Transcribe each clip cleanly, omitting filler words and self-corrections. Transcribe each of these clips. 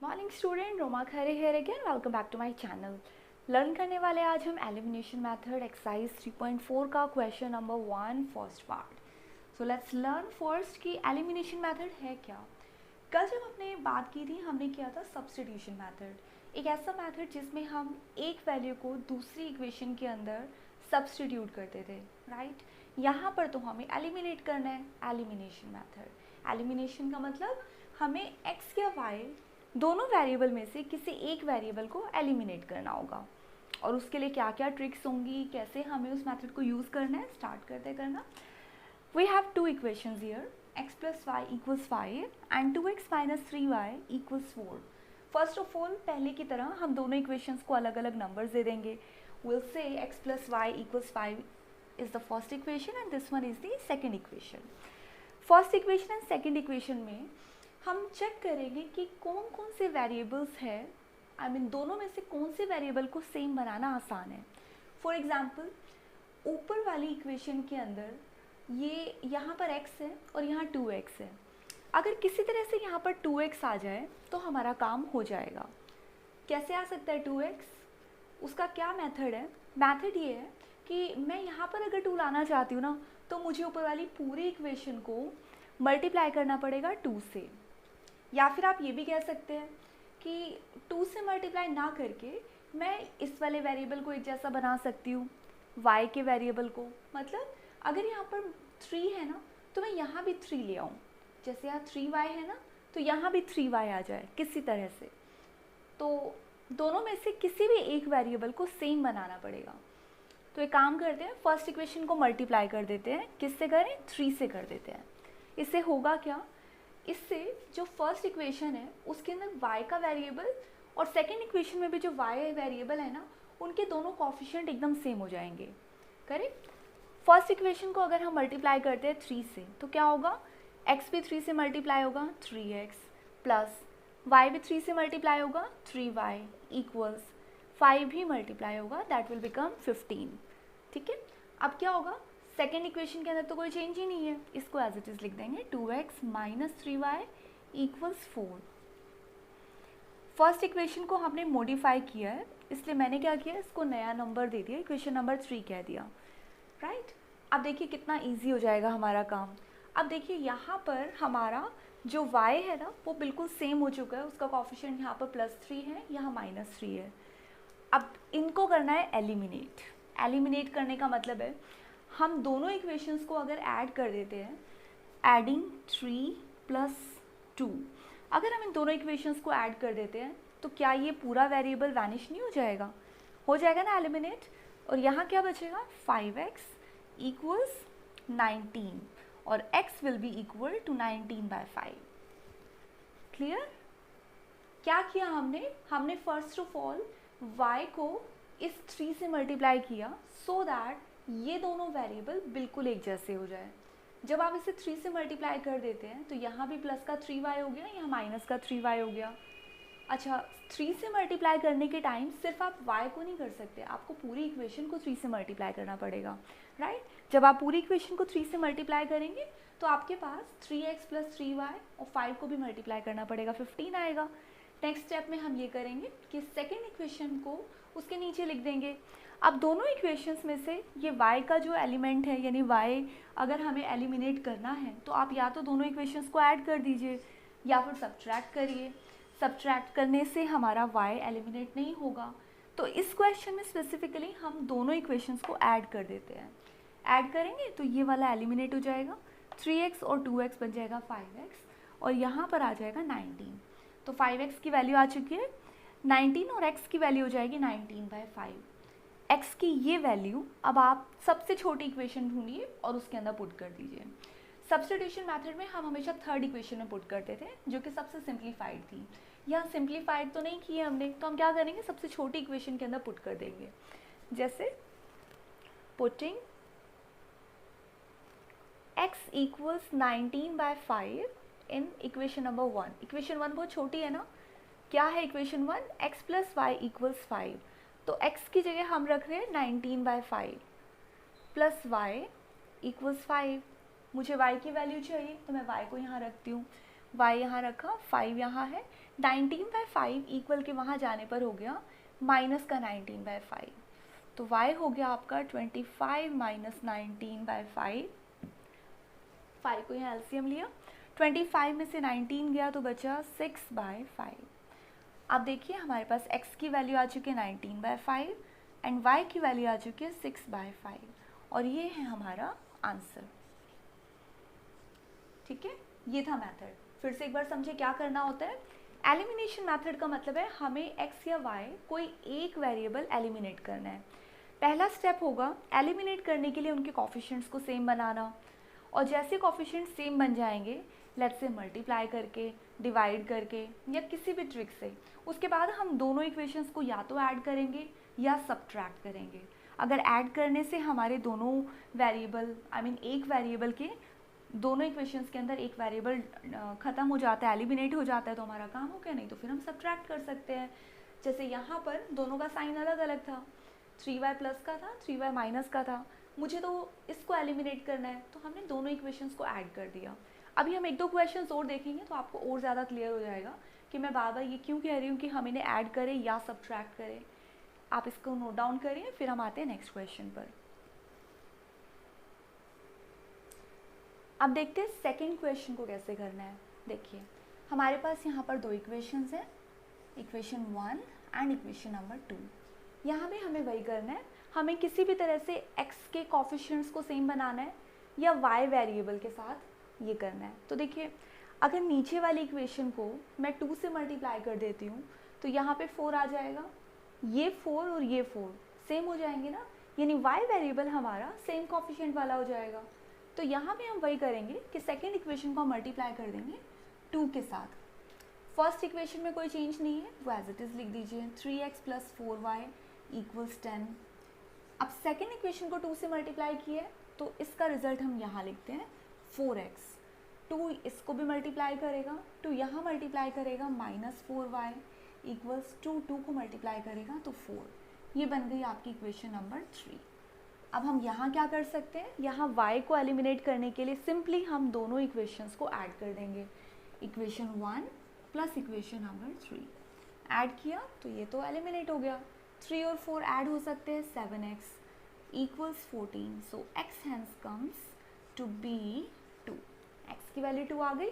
Morning student, Roma Khaire here again. Welcome back to my channel. Learn करने वाले आज हम एलिमिनेशन मेथड एक्सरसाइज 3.4 का question number 1 first part. So let's learn first कि elimination method है क्या। कल जब हमने बात की थी हमने किया था सब्स्टिट्यूशन मेथड, एक ऐसा मेथड जिसमें हम एक वैल्यू को दूसरी इक्वेशन के अंदर सब्स्टिट्यूट करते थे, राइट। यहाँ पर तो हमें एलिमिनेट करना है, एलिमिनेशन मेथड। एलिमिनेशन का मतलब हमें x या y दोनों वेरिएबल में से किसी एक वेरिएबल को एलिमिनेट करना होगा। और उसके लिए क्या क्या ट्रिक्स होंगी, कैसे हमें उस मेथड को यूज़ करना है, स्टार्ट करते करना। We have two equations here, x plus y equals 5 and 2x minus 3y equals 4। First of all पहले की तरह हम दोनों इक्वेशंस को अलग अलग नंबर्स दे देंगे। Will say x plus y equals 5 is the first equation and this one is the second equation। First equation and second equation में हम चेक करेंगे कि कौन कौन से वेरिएबल्स है, आई मीन दोनों में से कौन से वेरिएबल को सेम बनाना आसान है। फॉर एग्जांपल ऊपर वाली इक्वेशन के अंदर ये यहाँ पर x है और यहाँ 2x है। अगर किसी तरह से यहाँ पर 2x आ जाए तो हमारा काम हो जाएगा। कैसे आ सकता है 2x? उसका क्या मेथड है? मेथड ये है कि मैं यहाँ पर अगर 2 लाना चाहती हूँ ना, तो मुझे ऊपर वाली पूरी इक्वेशन को मल्टीप्लाई करना पड़ेगा 2 से। या फिर आप ये भी कह सकते हैं कि 2 से मल्टीप्लाई ना करके मैं इस वाले वेरिएबल को एक जैसा बना सकती हूँ y के वेरिएबल को। मतलब अगर यहाँ पर 3 है ना, तो मैं यहाँ भी 3 ले आऊँ। जैसे यहाँ 3y है ना, तो यहाँ भी 3y आ जाए किसी तरह से। तो दोनों में से किसी भी एक वेरिएबल को सेम बनाना पड़ेगा। तो एक काम करते हैं, फर्स्ट इक्वेशन को मल्टीप्लाई कर देते हैं। किससे करें? 3 से कर देते हैं। इससे होगा क्या? इससे जो फर्स्ट इक्वेशन है उसके अंदर y का वेरिएबल और सेकंड इक्वेशन में भी जो y वेरिएबल है ना, उनके दोनों कोफिशिएंट एकदम सेम हो जाएंगे। करेक्ट। फर्स्ट इक्वेशन को अगर हम मल्टीप्लाई करते हैं 3 से तो क्या होगा? x भी 3 से मल्टीप्लाई होगा 3x प्लस y भी 3 से मल्टीप्लाई होगा 3y इक्वल्स 5 भी मल्टीप्लाई होगा, दैट विल बिकम 15। ठीक है। अब क्या होगा? सेकेंड इक्वेशन के अंदर तो कोई चेंज ही नहीं है, इसको एज इट इज़ लिख देंगे 2x minus 3y equals 4। First equation को हमने मॉडिफाई किया है, इसलिए मैंने क्या किया, इसको नया नंबर दे दिया, इक्वेशन नंबर 3 कह दिया, राइट। अब देखिए कितना इजी हो जाएगा हमारा काम। अब देखिए यहाँ पर हमारा जो y है ना वो बिल्कुल सेम हो चुका है, उसका कोफिशिएंट यहाँ पर +3 है, यहाँ -3 है। अब इनको करना है एलिमिनेट। एलिमिनेट करने का मतलब है हम दोनों इक्वेशंस को अगर ऐड कर देते हैं, एडिंग 3 + 2, अगर हम इन दोनों इक्वेशंस को ऐड कर देते हैं तो क्या ये पूरा वेरिएबल वैनिश नहीं हो जाएगा? हो जाएगा ना एलिमिनेट। और यहाँ क्या बचेगा? 5x इक्वल्स 19 और x will be equal to 19/5। Clear? क्या किया हमने फर्स्ट ऑफ ऑल y को इस 3 से मल्टीप्लाई किया सो दैट ये दोनों वेरिएबल बिल्कुल एक जैसे हो जाए। जब आप इसे 3 से मल्टीप्लाई कर देते हैं तो यहाँ भी प्लस का 3y हो गया, यहाँ माइनस का 3y हो गया। अच्छा, 3 से मल्टीप्लाई करने के टाइम सिर्फ आप y को नहीं कर सकते, आपको पूरी इक्वेशन को 3 से मल्टीप्लाई करना पड़ेगा, राइट। जब आप पूरी इक्वेशन को 3 से मल्टीप्लाई करेंगे तो आपके पास 3x + 3y और 5 को भी मल्टीप्लाई करना पड़ेगा, 15 आएगा। नेक्स्ट स्टेप में हम ये करेंगे कि सेकेंड इक्वेशन को उसके नीचे लिख देंगे। अब दोनों इक्वेशंस में से ये y का जो एलिमेंट है, यानी y अगर हमें एलिमिनेट करना है तो आप या तो दोनों इक्वेशंस को ऐड कर दीजिए या फिर सब्ट्रैक्ट करिए। सब्ट्रैक्ट करने से हमारा y एलिमिनेट नहीं होगा। तो इस क्वेश्चन में स्पेसिफिकली हम दोनों इक्वेशंस को ऐड कर देते हैं। ऐड करेंगे तो ये वाला एलिमिनेट हो जाएगा, 3x और 2x बन जाएगा 5x और यहाँ पर आ जाएगा 19। तो 5x की वैल्यू आ चुकी है 19 और x की वैल्यू हो जाएगी 19/5। x की ये वैल्यू अब आप सबसे छोटी इक्वेशन ढूंढिए और उसके अंदर पुट कर दीजिए। सब्स्टिट्यूशन मेथड में हम हमेशा थर्ड इक्वेशन में पुट करते थे जो कि सबसे सिंप्लीफाइड थी। यहाँ सिंप्लीफाइड तो नहीं की है हमने, तो हम क्या करेंगे, सबसे छोटी इक्वेशन के अंदर पुट कर देंगे। जैसे पुटिंग x इक्वल्स 19/5 इन इक्वेशन नंबर 1। इक्वेशन 1 बहुत छोटी है ना। क्या है इक्वेशन 1? x + y equals 5। तो x की जगह हम रख रहे हैं 19/5 प्लस y इक्वल्स 5। मुझे y की वैल्यू चाहिए तो मैं y को यहाँ रखती हूँ, y यहाँ रखा, 5 यहाँ है, 19/5 इक्वल के वहाँ जाने पर हो गया माइनस का 19/5, तो y हो गया आपका 25 माइनस 19/5, 5 को यहाँ एलसीएम लिया, 25 में से 19 गया तो बचा 6/5। अब देखिए हमारे पास x की वैल्यू आ चुकी है 19/5 एंड y की वैल्यू आ चुकी है 6/5 और ये है हमारा आंसर। ठीक है, ये था मेथड। फिर से एक बार समझे क्या करना होता है। एलिमिनेशन मेथड का मतलब है हमें x या y कोई एक वेरिएबल एलिमिनेट करना है। पहला स्टेप होगा एलिमिनेट करने के लिए उनके कोफिशिएंट्स को सेम बनाना, और जैसे कोफिशिएंट सेम बन जाएंगे, लेट्स से मल्टीप्लाई करके, डिवाइड करके या किसी भी ट्रिक से, उसके बाद हम दोनों इक्वेशंस को या तो ऐड करेंगे या सब्ट्रैक्ट करेंगे। अगर ऐड करने से हमारे दोनों वेरिएबल एक वेरिएबल के दोनों इक्वेशंस के अंदर एक वेरिएबल ख़त्म हो जाता है, एलिमिनेट हो जाता है, तो हमारा काम हो गया। नहीं तो फिर हम सब्ट्रैक्ट कर सकते हैं। जैसे यहाँ पर दोनों का साइन अलग अलग था, 3y प्लस का था, 3y माइनस का था, मुझे तो इसको एलिमिनेट करना है, तो हमने दोनों इक्वेशंस को ऐड कर दिया। अभी हम एक दो क्वेश्चंस और देखेंगे तो आपको और ज़्यादा क्लियर हो जाएगा कि मैं बार बार ये क्यों कह रही हूँ कि हम इन्हें ऐड करें या सब्ट्रैक्ट करें। आप इसको नोट डाउन करिए, फिर हम आते हैं नेक्स्ट क्वेश्चन पर। अब देखते हैं सेकेंड क्वेश्चन को कैसे करना है। देखिए हमारे पास यहाँ पर दो इक्वेशंस हैं, इक्वेशन 1 एंड इक्वेशन नंबर 2। यहाँ भी हमें वही करना है, हमें किसी भी तरह से x के कोफिशिएंट्स को सेम बनाना है या y वेरिएबल के साथ ये करना है। तो देखिए अगर नीचे वाली इक्वेशन को मैं 2 से मल्टीप्लाई कर देती हूँ तो यहाँ पे 4 आ जाएगा, ये 4 और ये 4 सेम हो जाएंगे ना, यानी y वेरिएबल हमारा सेम कोफिशिएंट वाला हो जाएगा। तो यहाँ भी हम वही करेंगे कि सेकेंड इक्वेशन को हम मल्टीप्लाई कर देंगे 2 के साथ। फर्स्ट इक्वेशन में कोई चेंज नहीं है, वो एज इट इज़ लिख दीजिए, 3x प्लस 4y इक्वल्स 10। अब सेकेंड इक्वेशन को 2 से मल्टीप्लाई किया है तो इसका रिजल्ट हम यहाँ लिखते हैं 4x। 2 इसको भी मल्टीप्लाई करेगा, 2 यहाँ मल्टीप्लाई करेगा माइनस 4y इक्वल्स 2 को मल्टीप्लाई करेगा तो 4। ये बन गई आपकी इक्वेशन नंबर 3। अब हम यहाँ क्या कर सकते हैं, यहाँ y को एलिमिनेट करने के लिए सिंपली हम दोनों इक्वेशंस को ऐड कर देंगे, equation 1 plus equation number 3। Add किया तो ये तो एलिमिनेट हो गया, 3 और 4 ऐड हो सकते हैं, 7x equals 14। So x hence comes to be 2। x की वैल्यू 2 आ गई।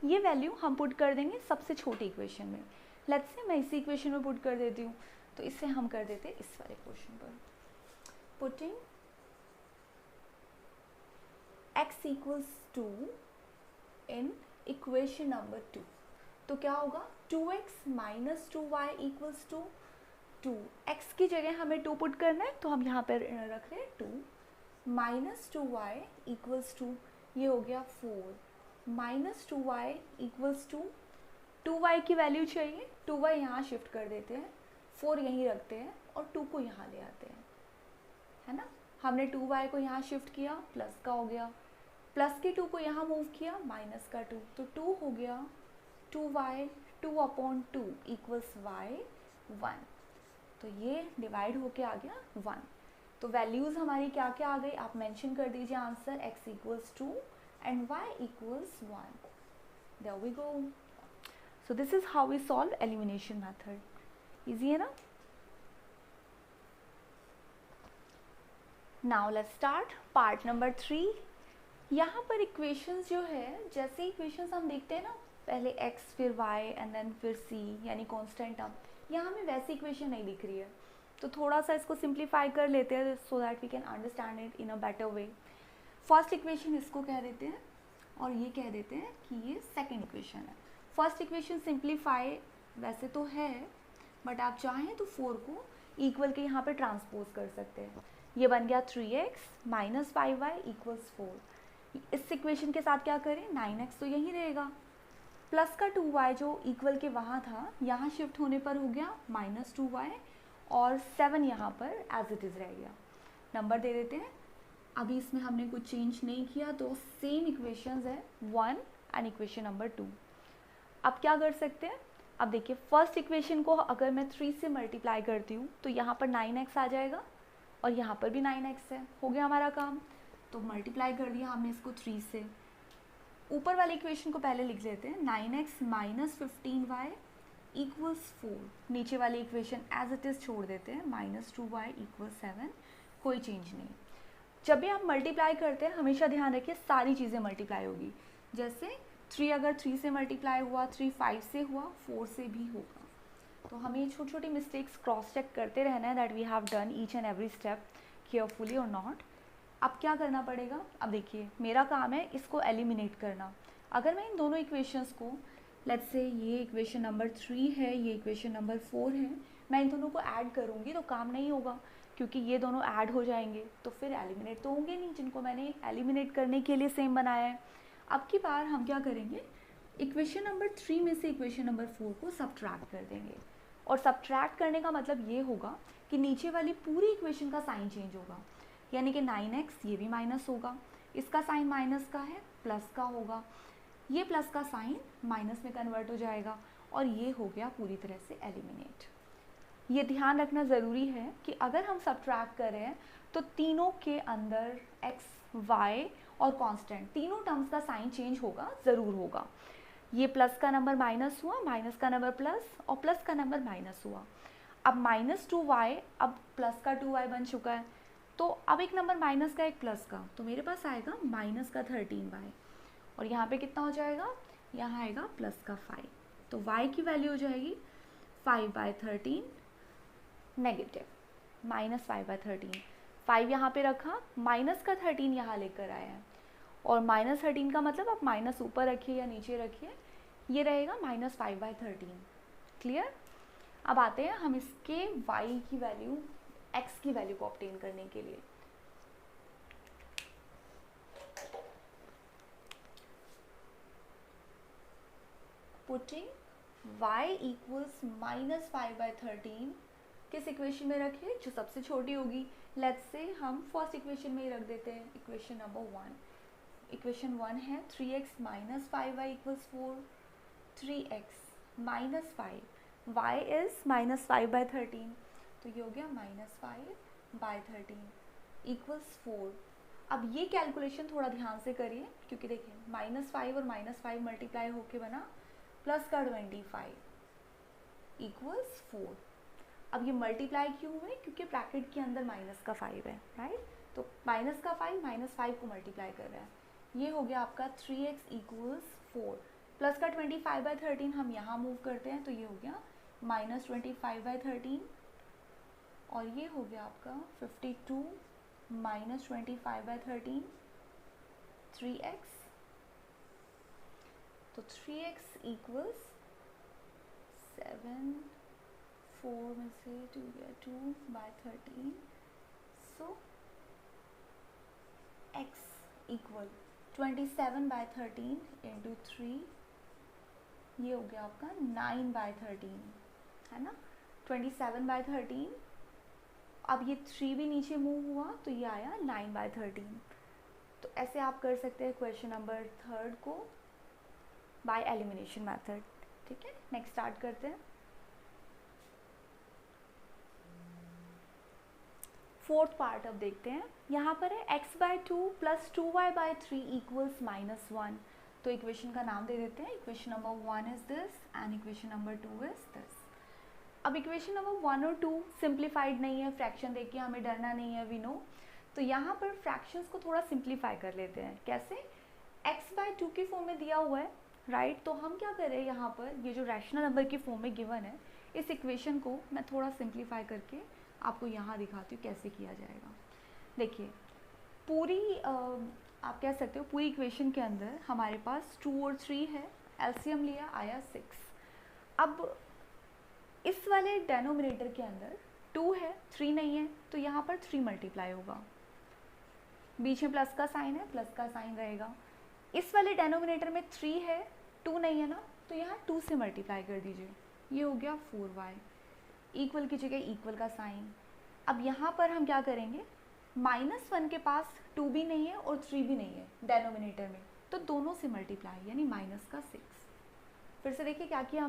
ये वैल्यू हम पुट कर देंगे सबसे छोटी इक्वेशन में। लेट्स से मैं इसी इक्वेशन में पुट कर देती हूँ, तो इससे हम कर देते हैं इस वाले क्वेश्चन पर, पुटिंग x इक्वल्स 2 इन इक्वेशन नंबर 2। तो क्या होगा, 2x minus 2y equals to 2। x की जगह हमें 2 पुट करना है, तो हम यहाँ पर रख रहे हैं 2 माइनस 2y इक्वल्स टू, ये हो गया 4 minus 2y equals to, 2y की वैल्यू चाहिए, 2y यहाँ शिफ्ट कर देते हैं, 4 यहीं रखते हैं और 2 को यहाँ ले आते हैं, है ना। हमने 2y को यहाँ शिफ्ट किया, प्लस का हो गया, प्लस के 2 को यहाँ मूव किया, माइनस का 2, तो 2 हो गया 2y, 2/2 इक्वल्स y 1। तो ये डिवाइड होके आ गया 1। तो वैल्यूज़ हमारी क्या क्या आ गई, आप मेंशन कर दीजिए answer, x equals 2 and y equals 1। There we go. So this is how we solve elimination method. Easy है ना। Now let's start part number 3। यहाँ पर इक्वेशंस जो है, जैसे इक्वेशंस हम देखते हैं ना, पहले x फिर y एंड देन फिर c यानी कांस्टेंट टर्म, यहाँ हमें वैसी इक्वेशन नहीं दिख रही है, तो थोड़ा सा इसको सिंप्लीफाई कर लेते हैं so that we can understand it in a better way. First equation इसको कह देते हैं और ये कह देते हैं कि ये सेकेंड इक्वेशन है। फर्स्ट इक्वेशन सिंप्लीफाई वैसे तो है, बट आप चाहें तो 4 को इक्वल के यहाँ पे ट्रांसपोज कर सकते हैं। ये बन गया 3x माइनस 5y इक्वल्स 4। इस इक्वेशन के साथ क्या करें, 9x तो यहीं रहेगा, प्लस का 2y जो इक्वल के वहाँ था, यहाँ शिफ्ट होने पर हो गया माइनस 2y और 7 यहाँ पर एज इट इज़ रह गया। नंबर दे देते हैं, अभी इसमें हमने कुछ चेंज नहीं किया, तो सेम इक्वेशंस है 1 एंड इक्वेशन नंबर 2। अब क्या कर सकते हैं, अब देखिए फर्स्ट इक्वेशन को अगर मैं 3 से मल्टीप्लाई करती हूँ तो यहाँ पर 9x आ जाएगा और यहाँ पर भी 9x है, हो गया हमारा काम। तो मल्टीप्लाई कर दिया हमने इसको 3 से। ऊपर वाली इक्वेशन को पहले लिख लेते हैं, 9x माइनस 15y इक्वल्स 4, नीचे वाली इक्वेशन एज इट इज़ छोड़ देते हैं, -2y इक्वल्स 7, कोई चेंज नहीं। जब भी आप मल्टीप्लाई करते हैं हमेशा ध्यान रखिए सारी चीज़ें मल्टीप्लाई होगी। जैसे 3 अगर 3 से मल्टीप्लाई हुआ, 3 5 से हुआ, 4 से भी होगा। तो हमें ये छोटी छोटी मिस्टेक्स क्रॉस चेक करते रहना है that we have done each and every step carefully और नॉट। अब क्या करना पड़ेगा, अब देखिए मेरा काम है इसको एलिमिनेट करना। अगर मैं इन दोनों इक्वेशंस को, लेट्स से ये इक्वेशन नंबर 3 है, ये इक्वेशन नंबर 4 है, मैं इन दोनों को ऐड करूँगी तो काम नहीं होगा क्योंकि ये दोनों ऐड हो जाएंगे तो फिर एलिमिनेट तो होंगे नहीं, जिनको मैंने एलिमिनेट करने के लिए सेम बनाया है। अब की बार हम क्या करेंगे, इक्वेशन नंबर 3 में से इक्वेशन नंबर 4 को सब्ट्रैक्ट कर देंगे। और सब्ट्रैक्ट करने का मतलब ये होगा कि नीचे वाली पूरी इक्वेशन का साइन चेंज होगा, यानी कि 9x ये भी माइनस होगा, इसका साइन माइनस का है प्लस का होगा, ये प्लस का साइन माइनस में कन्वर्ट हो जाएगा और ये हो गया पूरी तरह से एलिमिनेट। ये ध्यान रखना ज़रूरी है कि अगर हम सब्ट्रैक्ट कर रहे हैं तो तीनों के अंदर x, y और कांस्टेंट तीनों टर्म्स का साइन चेंज होगा, ज़रूर होगा। ये प्लस का नंबर माइनस हुआ, माइनस का नंबर प्लस और प्लस का नंबर माइनस हुआ। अब -2y अब प्लस का 2y बन चुका है, तो अब एक नंबर माइनस का एक प्लस का, तो मेरे पास आएगा माइनस का 13y और यहाँ पे कितना हो जाएगा, यहाँ आएगा प्लस का 5, तो y की वैल्यू हो जाएगी 5/13 नेगेटिव, -5/13। 5 यहाँ पे रखा, माइनस का 13 यहाँ लेकर आया है और -13 का मतलब आप माइनस ऊपर रखिए या नीचे रखिए, ये रहेगा -5/13। क्लियर। अब आते हैं हम इसके y की वैल्यू, x की वैल्यू को ऑब्टेन करने के लिए। पुटिंग y इक्वल्स -5/13 किस इक्वेशन में रखें, जो सबसे छोटी होगी। लेट्स से हम फर्स्ट इक्वेशन में ही रख देते हैं, इक्वेशन नंबर 1। इक्वेशन 1 है 3x - 5y equals 4, 3x - 5, y is -5/13, तो ये हो गया -5/13 इक्वल्स 4। अब ये कैलकुलेशन थोड़ा ध्यान से करिए क्योंकि देखिए -5 और -5 मल्टीप्लाई होके बना प्लस का 25 इक्वल्स 4। अब ये मल्टीप्लाई क्यों हुए, क्योंकि ब्रैकेट के अंदर माइनस का 5 है, राइट। तो माइनस का 5 -5 को मल्टीप्लाई कर रहा है, ये हो गया आपका 3x इक्वल्स 4। प्लस का 25/13 हम यहाँ मूव करते हैं तो ये हो गया -25/13 और ये हो गया आपका 52 - 25/13 3x। तो 3x इक्वल्स 7, 4 में से 2 गया 2/13, सो x इक्वल 27/13 इंटू 3, ये हो गया आपका 9/13, है ना। 27/13, अब ये 3 भी नीचे मूव हुआ तो ये आया 9/13। तो ऐसे आप कर सकते हैं क्वेश्चन नंबर 3 को बाय एलिमिनेशन मेथड। ठीक है, नेक्स्ट स्टार्ट करते हैं। फोर्थ पार्ट अब देखते हैं। यहाँ पर है x/2 + 2y/3 इक्वल्स -1। तो इक्वेशन का नाम दे देते हैं। Equation number 1 is this and equation number 2 is this. अब इक्वेशन नंबर 1 और 2 सिंप्लीफाइड नहीं है, फ्रैक्शन देखिए हमें डरना नहीं है, वी नो। तो यहाँ पर फ्रैक्शंस को थोड़ा सिंप्लीफाई कर लेते हैं। कैसे, x/2 की फॉर्म में दिया हुआ है, राइट। तो हम क्या करें, यहाँ पर ये जो रैशनल नंबर की फॉर्म में गिवन है, इस इक्वेशन को मैं थोड़ा सिंप्लीफाई करके आपको यहाँ दिखाती हूँ कैसे किया जाएगा। देखिए पूरी आप कह सकते हो पूरी इक्वेशन के अंदर हमारे पास 2 और 3 है, एलसीएम लिया आया 6। अब इस वाले डेनोमिनेटर के अंदर 2 है, 3 नहीं है, तो यहाँ पर 3 मल्टीप्लाई होगा। बीच में प्लस का साइन है, प्लस का साइन रहेगा। इस वाले डेनोमिनेटर में 3 है, 2 नहीं है ना, तो यहाँ 2 से मल्टीप्लाई कर दीजिए, ये हो गया 4y। इक्वल की जगह इक्वल का साइन। अब यहाँ पर हम क्या करेंगे, -1 के पास 2 भी नहीं है और 3 भी नहीं है डेनोमिनेटर में, तो दोनों से मल्टीप्लाई यानी -6। फिर से देखिए क्या किया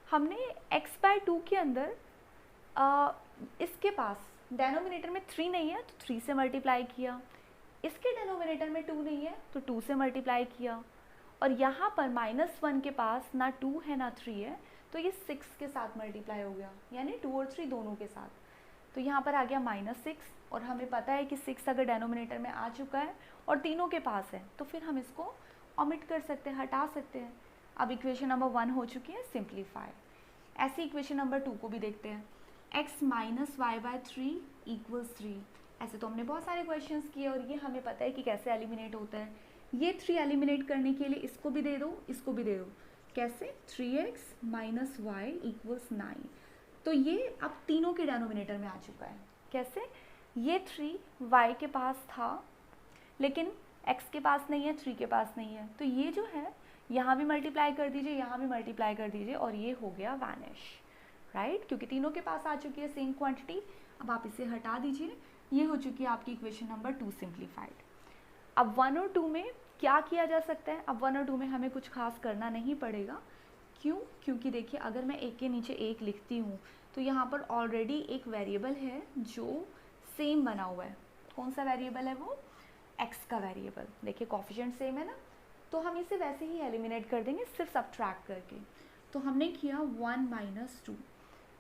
हमने x/2 के अंदर इसके पास डेनोमिनेटर में 3 नहीं है तो 3 से मल्टीप्लाई किया, इसके डेनोमिनेटर में 2 नहीं है तो 2 से मल्टीप्लाई किया, और यहाँ पर -1 के पास ना 2 है ना 3 है, तो ये 6 के साथ मल्टीप्लाई हो गया, यानी 2 और 3 दोनों के साथ। तो यहाँ पर आ गया -6, और हमें पता है कि 6 अगर डेनोमिनेटर में आ चुका है और तीनों के पास है तो फिर हम इसको ओमिट कर सकते हैं, हटा सकते हैं। अब इक्वेशन नंबर 1 हो चुकी है सिंप्लीफाई। ऐसी इक्वेशन नंबर 2 को भी देखते हैं। x - y/3 = 3। ऐसे तो हमने बहुत सारे क्वेश्चंस किए और ये हमें पता है कि कैसे एलिमिनेट होता है। ये 3 एलिमिनेट करने के लिए इसको भी दे दो, इसको भी दे दो। कैसे? 3x - y = 9। तो ये अब तीनों के डेनोमिनेटर में आ चुका है। कैसे? ये 3 y के पास था लेकिन x के पास नहीं है, 3 के पास नहीं है, तो ये जो है यहाँ भी मल्टीप्लाई कर दीजिए, यहाँ भी मल्टीप्लाई कर दीजिए, और ये हो गया वैनिश, राइट? क्योंकि तीनों के पास आ चुकी है सेम क्वांटिटी। अब आप इसे हटा दीजिए, ये हो चुकी है आपकी इक्वेशन नंबर 2 सिंप्लीफाइड। अब 1 और 2 में क्या किया जा सकता है? अब 1 और 2 में हमें कुछ खास करना नहीं पड़ेगा। क्यों? क्योंकि देखिए अगर मैं एक के नीचे एक लिखती हूँ तो यहाँ पर ऑलरेडी एक वेरिएबल है जो सेम बना हुआ है। कौन सा वेरिएबल है वो? x का वेरिएबल। देखिए कोफिशिएंट सेम है ना, तो हम इसे वैसे ही एलिमिनेट कर देंगे सिर्फ सब्ट्रैक्ट करके। तो हमने किया 1 - 2।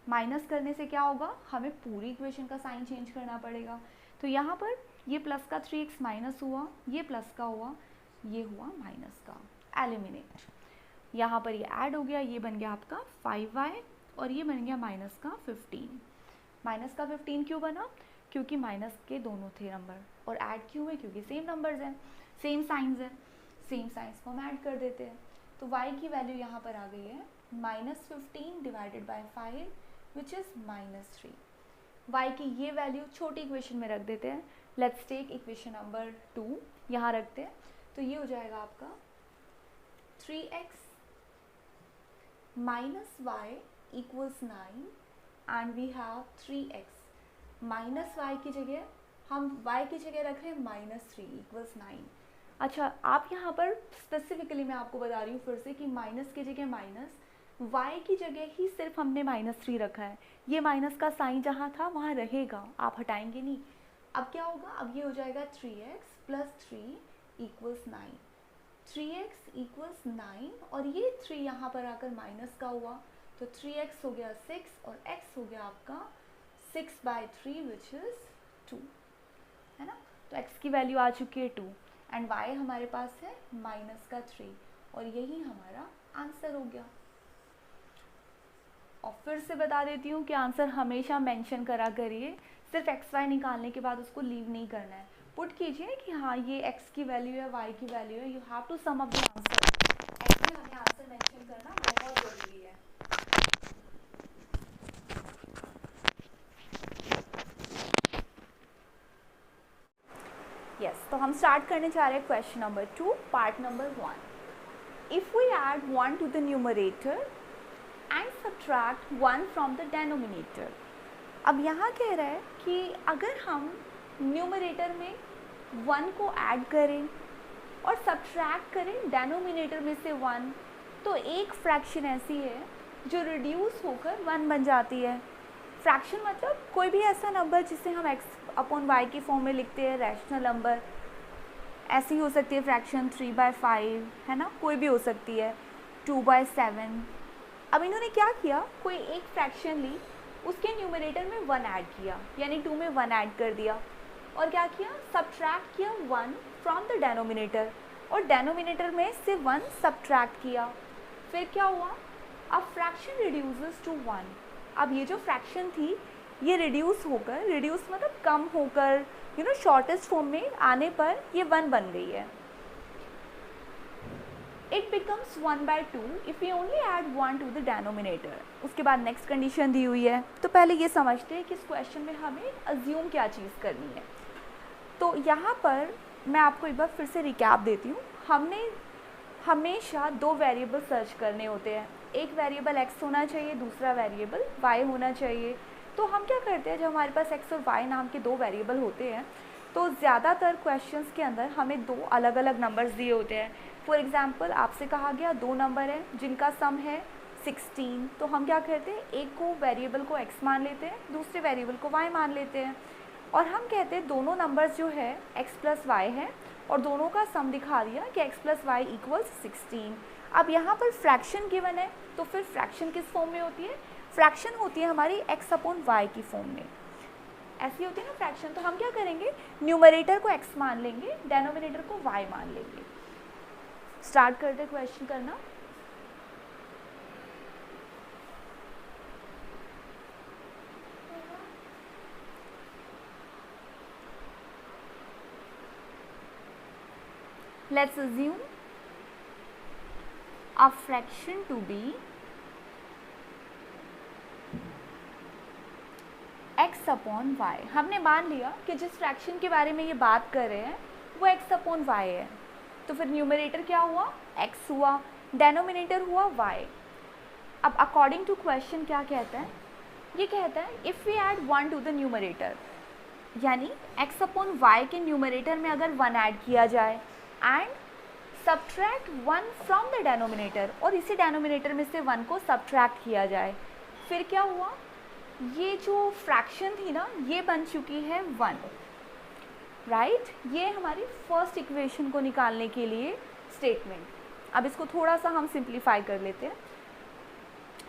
माइनस करने से क्या होगा? हमें पूरी इक्वेशन का साइन चेंज करना पड़ेगा। तो यहाँ पर ये प्लस का 3x माइनस हुआ, ये प्लस का हुआ, ये हुआ माइनस का, एलिमिनेट। यहाँ पर ये ऐड हो गया, ये बन गया आपका 5y और ये बन गया माइनस का 15। माइनस का 15 क्यों बना? क्योंकि माइनस के दोनों थे नंबर, और ऐड क्यों है? क्योंकि सेम नंबर्स हैं, सेम साइंस है, सेम साइंस को हम ऐड कर देते हैं। तो y की वैल्यू यहाँ पर आ गई है -15 divided by 5 which is -3। y की ये वैल्यू छोटी इक्वेशन में रख देते हैं। लेट्स टेक इक्वेशन नंबर 2 यहाँ रखते हैं। तो ये हो जाएगा आपका 3x - y = 9 and we have 3x। Minus y की जगह हम y की जगह रख रहे हैं -3 = 9। अच्छा, आप यहाँ पर स्पेसिफिकली मैं आपको बता रही हूँ फिर से कि माइनस की जगह माइनस, y की जगह ही सिर्फ हमने -3 रखा है। ये माइनस का साइन जहाँ था वहाँ रहेगा, आप हटाएंगे नहीं। अब क्या होगा? अब ये हो जाएगा 3x + 3 = 9। 3x = 9 और ये 3 यहाँ पर आकर माइनस का हुआ, तो 3x हो गया 6 और x हो गया आपका 6/3 विच इज़ 2, है ना? तो x की वैल्यू आ चुकी है 2 एंड y हमारे पास है -3 और यही हमारा आंसर हो गया। और फिर से बता देती हूँ कि आंसर हमेशा मेंशन करा करिए, सिर्फ x y निकालने के बाद उसको लीव नहीं करना है। पुट कीजिए कि हाँ ये x की वैल्यू है, y की वैल्यू है, you have to sum up the answer. ऐसे हमें आंसर मेंशन करना बहुत ज़रूरी है। यस, तो हम स्टार्ट करने जा रहे हैं question number 2 part number 1। If we add 1 to the numerator and subtract 1 from the denominator. अब यहाँ कह रहा है कि अगर हम न्यूमरेटर में 1 को ऐड करें और सब्ट्रैक्ट करें डेनोमिनेटर में से 1, तो एक फ्रैक्शन ऐसी है जो रिड्यूस होकर 1 बन जाती है। फ्रैक्शन मतलब कोई भी ऐसा नंबर जिसे हम x/y की फॉर्म में लिखते हैं, रैशनल नंबर। ऐसी हो सकती है फ्रैक्शन 3/5, है ना, कोई भी हो सकती है, 2/7। अब इन्होंने क्या किया? कोई एक फ्रैक्शन ली, उसके न्यूमरेटर में 1 ऐड किया, यानी 2 में 1 ऐड कर दिया, और क्या किया? सब्ट्रैक्ट किया 1 फ्रॉम द डेनोमिनेटर, और डेनोमिनेटर में से 1 सब्ट्रैक्ट किया। फिर क्या हुआ? अब फ्रैक्शन रिड्यूसेस टू 1। अब ये जो फ्रैक्शन थी ये रिड्यूस होकर, रिड्यूस मतलब कम होकर, शॉर्टेस्ट फॉर्म में आने पर ये 1 बन गई है। It becomes 1/2 if you only add 1 to the denominator. उसके बाद नेक्स्ट कंडीशन दी हुई है। तो पहले ये समझते हैं कि इस क्वेश्चन में हमें अज्यूम क्या चीज़ करनी है। तो यहाँ पर मैं आपको एक बार फिर से रिकैप देती हूँ। हमने हमेशा 2 वेरिएबल सर्च करने होते हैं, एक वेरिएबल x होना चाहिए, दूसरा वेरिएबल y होना चाहिए। तो हम क्या करते हैं, जब हमारे पास x और y नाम के 2 वेरिएबल होते हैं तो ज़्यादातर क्वेश्चंस के अंदर हमें 2 अलग अलग नंबर्स दिए होते हैं। फॉर एग्जांपल आपसे कहा गया 2 नंबर हैं जिनका सम है 16, तो हम क्या करते हैं, एक को वेरिएबल को x मान लेते हैं, दूसरे वेरिएबल को y मान लेते हैं, और हम कहते हैं दोनों नंबर्स जो है x + y है और दोनों का सम दिखा दिया कि x + y = 16। अब यहाँ पर फ्रैक्शन गिवन है तो फिर फ्रैक्शन किस फॉर्म में होती है? फ्रैक्शन होती है हमारी x अपॉन y की फॉर्म में, ऐसी होती है ना फ्रैक्शन। तो हम क्या करेंगे, न्यूमरेटर को x मान लेंगे, डेनोमिनेटर को y मान लेंगे। स्टार्ट करते क्वेश्चन करना। Let's assume a fraction to be x upon y। हमने मान लिया कि जिस फ्रैक्शन के बारे में ये बात कर रहे हैं वो x अपॉन y है, तो फिर न्यूमरेटर क्या हुआ, x हुआ, डेनोमिनेटर हुआ y। अब अकॉर्डिंग टू क्वेश्चन क्या कहता है, ये कहता है if we add 1 to the numerator, यानी x अपॉन y के न्यूमरेटर में अगर 1 ऐड किया जाए and subtract 1 from the denominator, और इसी डेनोमिनेटर में से 1 को सब्ट्रैक्ट किया जाए, फिर क्या हुआ, ये जो फ्रैक्शन थी ना ये बन चुकी है 1, राइट। ये हमारी फर्स्ट इक्वेशन को निकालने के लिए स्टेटमेंट। अब इसको थोड़ा सा हम सिंप्लीफाई कर लेते हैं।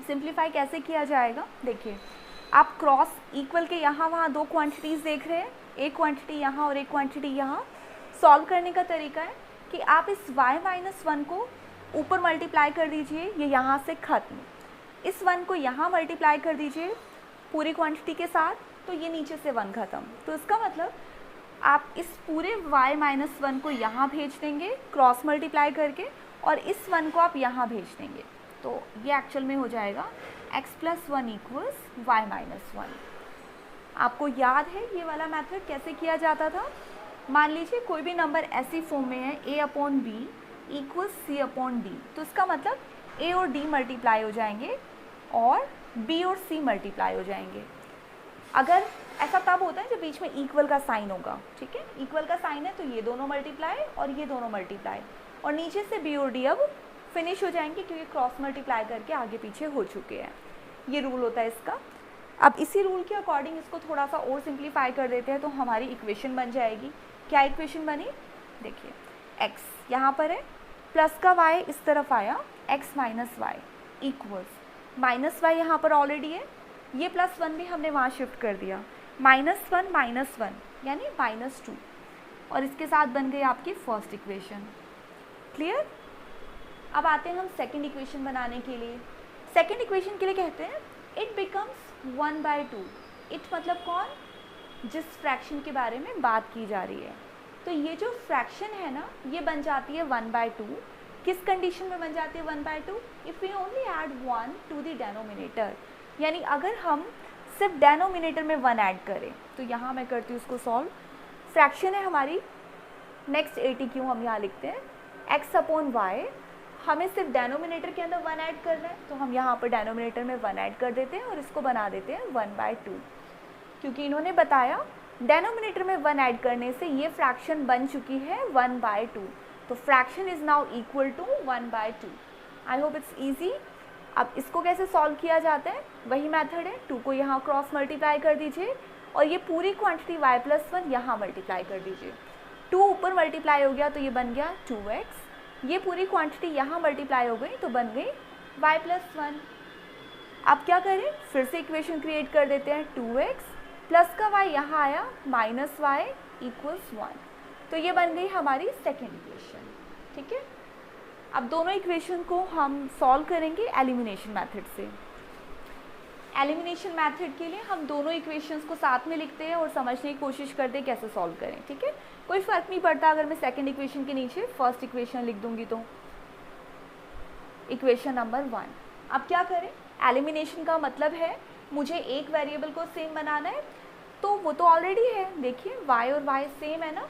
सिंप्लीफाई कैसे किया जाएगा, देखिए आप क्रॉस इक्वल के यहाँ वहाँ दो क्वांटिटीज़ देख रहे हैं, एक क्वांटिटी यहाँ और एक क्वांटिटी यहाँ। सॉल्व करने का तरीका है कि आप इस y माइनस 1 को ऊपर मल्टीप्लाई कर दीजिए, ये यहाँ से ख़त्म, इस 1 को यहाँ मल्टीप्लाई कर दीजिए पूरी क्वांटिटी के साथ, तो ये नीचे से 1 ख़त्म। तो इसका मतलब आप इस पूरे y माइनस 1 को यहाँ भेज देंगे क्रॉस मल्टीप्लाई करके, और इस 1 को आप यहाँ भेज देंगे, तो ये एक्चुअल में हो जाएगा x plus 1 equals y minus 1। आपको याद है ये वाला मेथड कैसे किया जाता था? मान लीजिए कोई भी नंबर ऐसी फॉर्म में है a upon B equals C upon D, तो इसका मतलब a और d मल्टीप्लाई हो जाएंगे और b और c मल्टीप्लाई हो जाएंगे। अगर ऐसा तब होता है जब बीच में इक्वल का साइन होगा, ठीक है, इक्वल का साइन है तो ये दोनों मल्टीप्लाई और ये दोनों मल्टीप्लाई, और नीचे से b और d अब फिनिश हो जाएंगे क्योंकि क्रॉस मल्टीप्लाई करके आगे पीछे हो चुके हैं। ये रूल होता है इसका। अब इसी रूल के अकॉर्डिंग इसको थोड़ा सा और सिंप्लीफाई कर देते हैं तो हमारी इक्वेशन बन जाएगी। क्या इक्वेशन बनी, देखिए x यहाँ पर है, प्लस का y इस तरफ आया, x minus Y equals minus Y यहाँ पर ऑलरेडी है, ये प्लस 1 भी हमने वहाँ शिफ्ट कर दिया, माइनस 1 यानी माइनस 2, और इसके साथ बन गई आपकी फर्स्ट इक्वेशन। क्लियर। अब आते हैं हम सेकंड इक्वेशन बनाने के लिए। सेकंड इक्वेशन के लिए कहते हैं इट बिकम्स 1/2। इट मतलब कौन, जिस फ्रैक्शन के बारे में बात की जा रही है। तो ये जो फ्रैक्शन है ना ये बन जाती है 1/2। किस कंडीशन में बन जाती है 1/2? If we only add 1 to the denominator, यानी अगर हम सिर्फ डेनोमिनेटर में 1 ऐड करें, तो यहाँ मैं करती हूँ उसको सॉल्व। फ्रैक्शन है हमारी, नेक्स्ट ATQ हम यहाँ लिखते हैं x अपॉन y, हमें सिर्फ डेनोमिनेटर के अंदर 1 ऐड करना है, तो हम यहाँ पर डेनोमिनेटर में 1 ऐड कर देते हैं और इसको बना देते हैं 1/2, क्योंकि इन्होंने बताया डेनोमिनेटर में 1 ऐड करने से ये फ्रैक्शन बन चुकी है 1/2। तो fraction is now equal to 1/2। I hope it's easy. अब इसको कैसे सॉल्व किया जाता है, वही मेथड है, 2 को यहाँ क्रॉस मल्टीप्लाई कर दीजिए और ये पूरी क्वांटिटी y प्लस 1 यहाँ मल्टीप्लाई कर दीजिए। 2 ऊपर मल्टीप्लाई हो गया तो ये बन गया 2x, ये पूरी क्वांटिटी यहाँ मल्टीप्लाई हो गई तो बन गई y प्लस 1। अब क्या करें, फिर से इक्वेशन क्रिएट कर देते हैं, 2x प्लस का y यहाँ आया माइनस y इक्वल्स 1, तो ये बन गई हमारी सेकेंड इक्वेशन। ठीक है। अब दोनों इक्वेशन को हम सॉल्व करेंगे एलिमिनेशन मेथड से। एलिमिनेशन मेथड के लिए हम दोनों इक्वेशंस को साथ में लिखते हैं और समझने की कोशिश करते हैं कैसे सॉल्व करें। ठीक है, कोई फ़र्क नहीं पड़ता अगर मैं सेकंड इक्वेशन के नीचे फर्स्ट इक्वेशन लिख दूंगी तो। Equation number 1। अब क्या करें, एलिमिनेशन का मतलब है मुझे एक वेरिएबल को सेम बनाना है, तो वो तो ऑलरेडी है, देखिए y और y सेम है ना।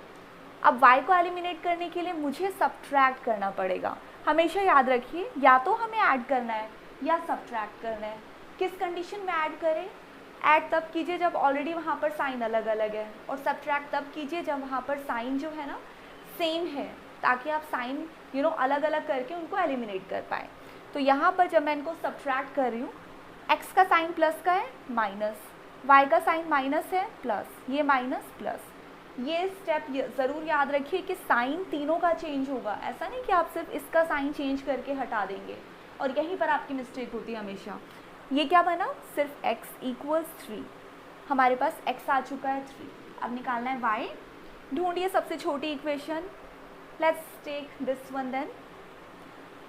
अब y को एलिमिनेट करने के लिए मुझे सब्ट्रैक्ट करना पड़ेगा। हमेशा याद रखिए, या तो हमें ऐड करना है या सब्ट्रैक्ट करना है। किस कंडीशन में ऐड करें, ऐड तब कीजिए जब ऑलरेडी वहाँ पर साइन अलग अलग है, और सब्ट्रैक्ट तब कीजिए जब वहाँ पर साइन जो है ना सेम है, ताकि आप साइन अलग अलग करके उनको एलिमिनेट कर पाए। तो यहाँ पर जब मैं इनको सब्ट्रैक्ट कर रही हूँ, x का साइन प्लस का है माइनस, y का साइन माइनस है प्लस, ये माइनस प्लस। ये स्टेप ज़रूर याद रखिए कि साइन तीनों का चेंज होगा, ऐसा नहीं कि आप सिर्फ इसका साइन चेंज करके हटा देंगे और यहीं पर आपकी मिस्टेक होती है हमेशा। ये क्या बना, सिर्फ x इक्वल्स 3, हमारे पास x आ चुका है 3, अब निकालना है y। ढूंढिए सबसे छोटी equation, let's take this one then.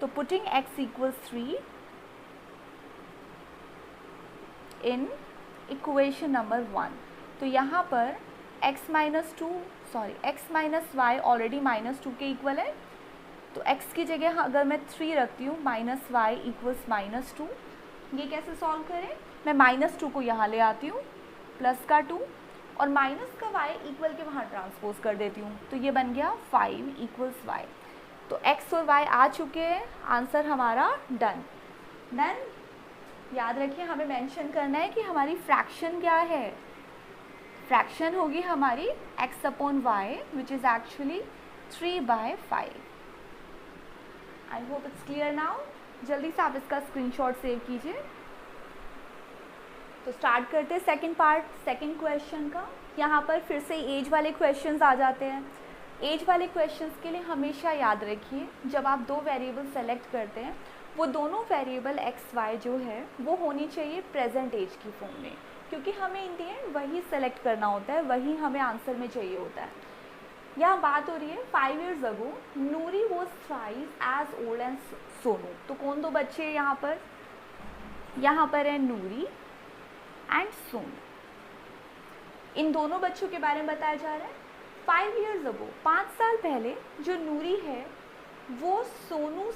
तो putting x equals 3 in equation number 1, तो यहाँ पर x माइनस वाई ऑलरेडी -2 के इक्वल है, तो x की जगह अगर मैं 3 रखती हूँ माइनस वाई इक्वल्स -2, ये कैसे सॉल्व करें, मैं -2 को यहाँ ले आती हूँ, प्लस का 2 और माइनस का y इक्वल के वहाँ ट्रांसपोज कर देती हूँ, तो ये बन गया 5 इक्वल्स y। तो x और y आ चुके हैं, आंसर हमारा डन। देन याद रखिए हमें मेंशन करना है कि हमारी फ्रैक्शन क्या है, फ्रैक्शन होगी हमारी x upon Y which is actually 3/5। I hope it's clear now. जल्दी से आप इसका स्क्रीनशॉट सेव कीजिए। तो स्टार्ट करते हैं सेकंड पार्ट, सेकंड क्वेश्चन का। यहाँ पर फिर से एज वाले क्वेश्चंस आ जाते हैं। एज वाले क्वेश्चंस के लिए हमेशा याद रखिए, जब आप दो वेरिएबल सेलेक्ट करते हैं, वो दोनों वेरिएबल एक्स वाई जो है वो होनी चाहिए प्रेजेंट एज की फॉर्म में, क्योंकि हमें इन दी एंड वही सेलेक्ट करना होता है, वही हमें आंसर में चाहिए होता है। यहाँ बात हो रही है 5 years ago Noori was thrice as old and Sonu. तो कौन दो बच्चे हैं यहाँ पर, यहाँ पर है नूरी एंड सोनू। इन दोनों बच्चों के बारे में बताया जा रहा है। 5 years ago 5 साल पहले जो नूरी है वो सोनू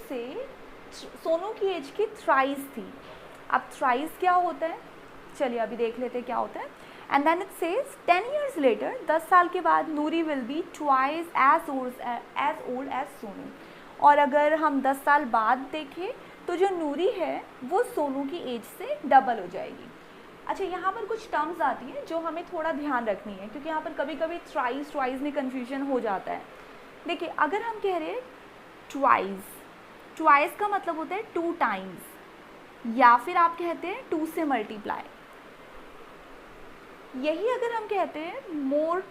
की एज की थ्राइस थी। अब थ्राइस क्या होता है, चलिए अभी देख लेते हैं क्या होता है। And then it says 10 years later 10 साल के बाद Noori will be twice as old as Sonu. और अगर हम 10 साल बाद देखें तो जो नूरी है वो सोनू की एज से डबल हो जाएगी। अच्छा, यहाँ पर कुछ टर्म्स आती हैं जो हमें थोड़ा ध्यान रखनी है, क्योंकि यहाँ पर कभी कभी ट्वाइस में कन्फ्यूजन हो जाता है। देखिए अगर हम कह रहे हैं ट्वाइस का मतलब होता है 2 times, या फिर आप कहते हैं 2 से मल्टीप्लाई। यही अगर हम कहते हैं मोर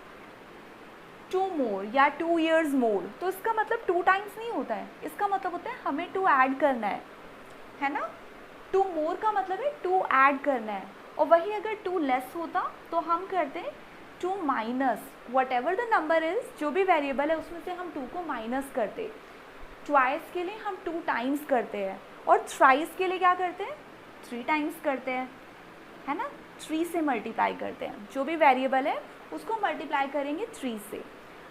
या 2 years मोर, तो इसका मतलब 2 times नहीं होता है, इसका मतलब होता है हमें 2 ऐड करना है ना। 2 मोर का मतलब है 2 ऐड करना है, और वही अगर 2 लेस होता तो हम करते हैं 2 minus what ever the number is, जो भी वेरिएबल है उसमें से हम 2 को माइनस करते। ट्वाइस के लिए हम 2 times करते हैं, और थ्राइस के लिए क्या करते हैं 3 times करते हैं, है ना। 3 से मल्टीप्लाई करते हैं, जो भी वेरिएबल है उसको मल्टीप्लाई करेंगे 3 से।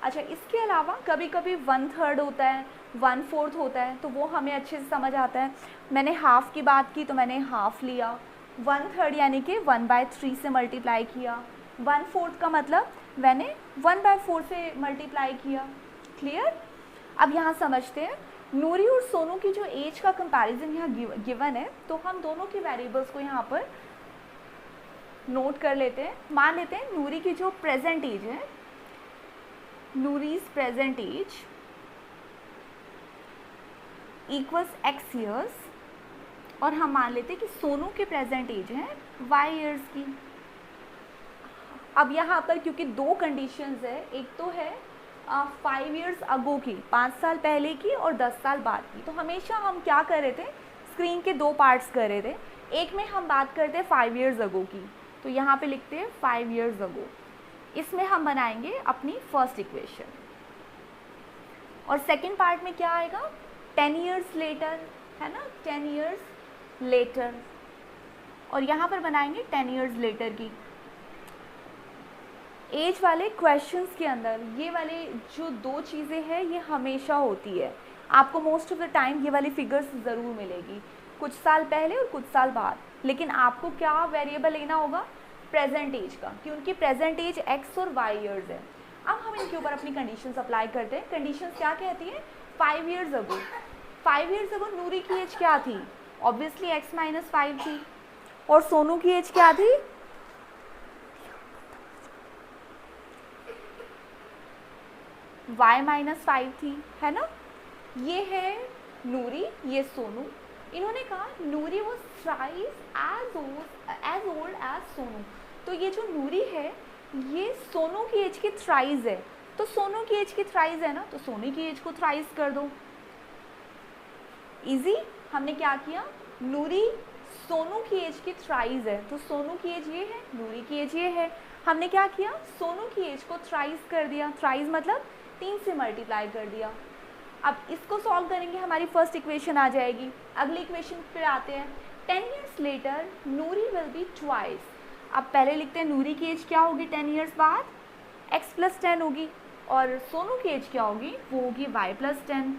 अच्छा, इसके अलावा कभी कभी 1/3 होता है, 1/4 होता है, तो वो हमें अच्छे से समझ आता है। मैंने हाफ की बात की तो मैंने हाफ लिया, 1/3 यानी कि 1/3 से मल्टीप्लाई किया, 1/4 का मतलब मैंने 1/4 से मल्टीप्लाई किया। क्लियर। अब यहाँ समझते हैं नूरी और सोनू की जो एज का कंपैरिजन यहाँ गिवन है, तो हम दोनों के वेरिएबल्स को यहाँ पर नोट कर लेते हैं। मान लेते हैं नूरी की जो प्रेजेंट एज है, Noori's present age equals x years, और हम मान लेते हैं कि सोनू के प्रेजेंट एज है y years की। अब यहाँ पर क्योंकि 2 कंडीशंस है, एक तो है 5 years ago की, 5 साल पहले की, और 10 साल बाद की। तो हमेशा हम क्या कर रहे थे, स्क्रीन के 2 पार्ट्स कर रहे थे। एक में हम बात करते हैं 5 years ago की, तो यहाँ पे लिखते हैं 5 years ago। इसमें हम बनाएंगे अपनी फर्स्ट इक्वेशन। और सेकंड पार्ट में क्या आएगा 10 years later, है ना, 10 years later, और यहाँ पर बनाएंगे 10 years later की। एज वाले क्वेश्चंस के अंदर ये वाले जो 2 चीज़ें हैं ये हमेशा होती है, आपको मोस्ट ऑफ द टाइम ये वाली फिगर्स ज़रूर मिलेगी, कुछ साल पहले और कुछ साल बाद। लेकिन आपको क्या वेरिएबल लेना होगा, प्रेजेंट एज का, क्योंकि प्रेजेंट एज x और y years है। अब हम इनके ऊपर अपनी कंडीशंस अप्लाई करते हैं। कंडीशंस क्या कहती है, 5 years ago, 5 years ago नूरी की एज क्या थी, ऑब्वियसली x - 5 थी, और सोनू की एज क्या थी, y - 5 थी, है ना। ये है नूरी, ये सोनू। इन्होंने कहा Noori was thrice as old as Sonu. तो ये जो नूरी है ये सोनू की एज की थ्राइस है, तो सोनू की एज की थ्राइस है ना, तो सोनू की एज को थ्राइस कर दो। इजी। हमने क्या किया, नूरी सोनू की एज की थ्राइज है, तो सोनू की एज ये है, नूरी की एज ये है। हमने क्या किया, सोनू की एज को थ्राइज कर दिया, थ्राइज मतलब 3 से मल्टीप्लाई कर दिया। अब इसको सॉल्व करेंगे, हमारी फर्स्ट इक्वेशन आ जाएगी। अगली इक्वेशन पे आते हैं, 10 years later Noori will be twice. अब पहले लिखते हैं नूरी की एज क्या होगी 10 years बाद, x+10 होगी, और सोनू की एज क्या होगी, वो होगी y+10,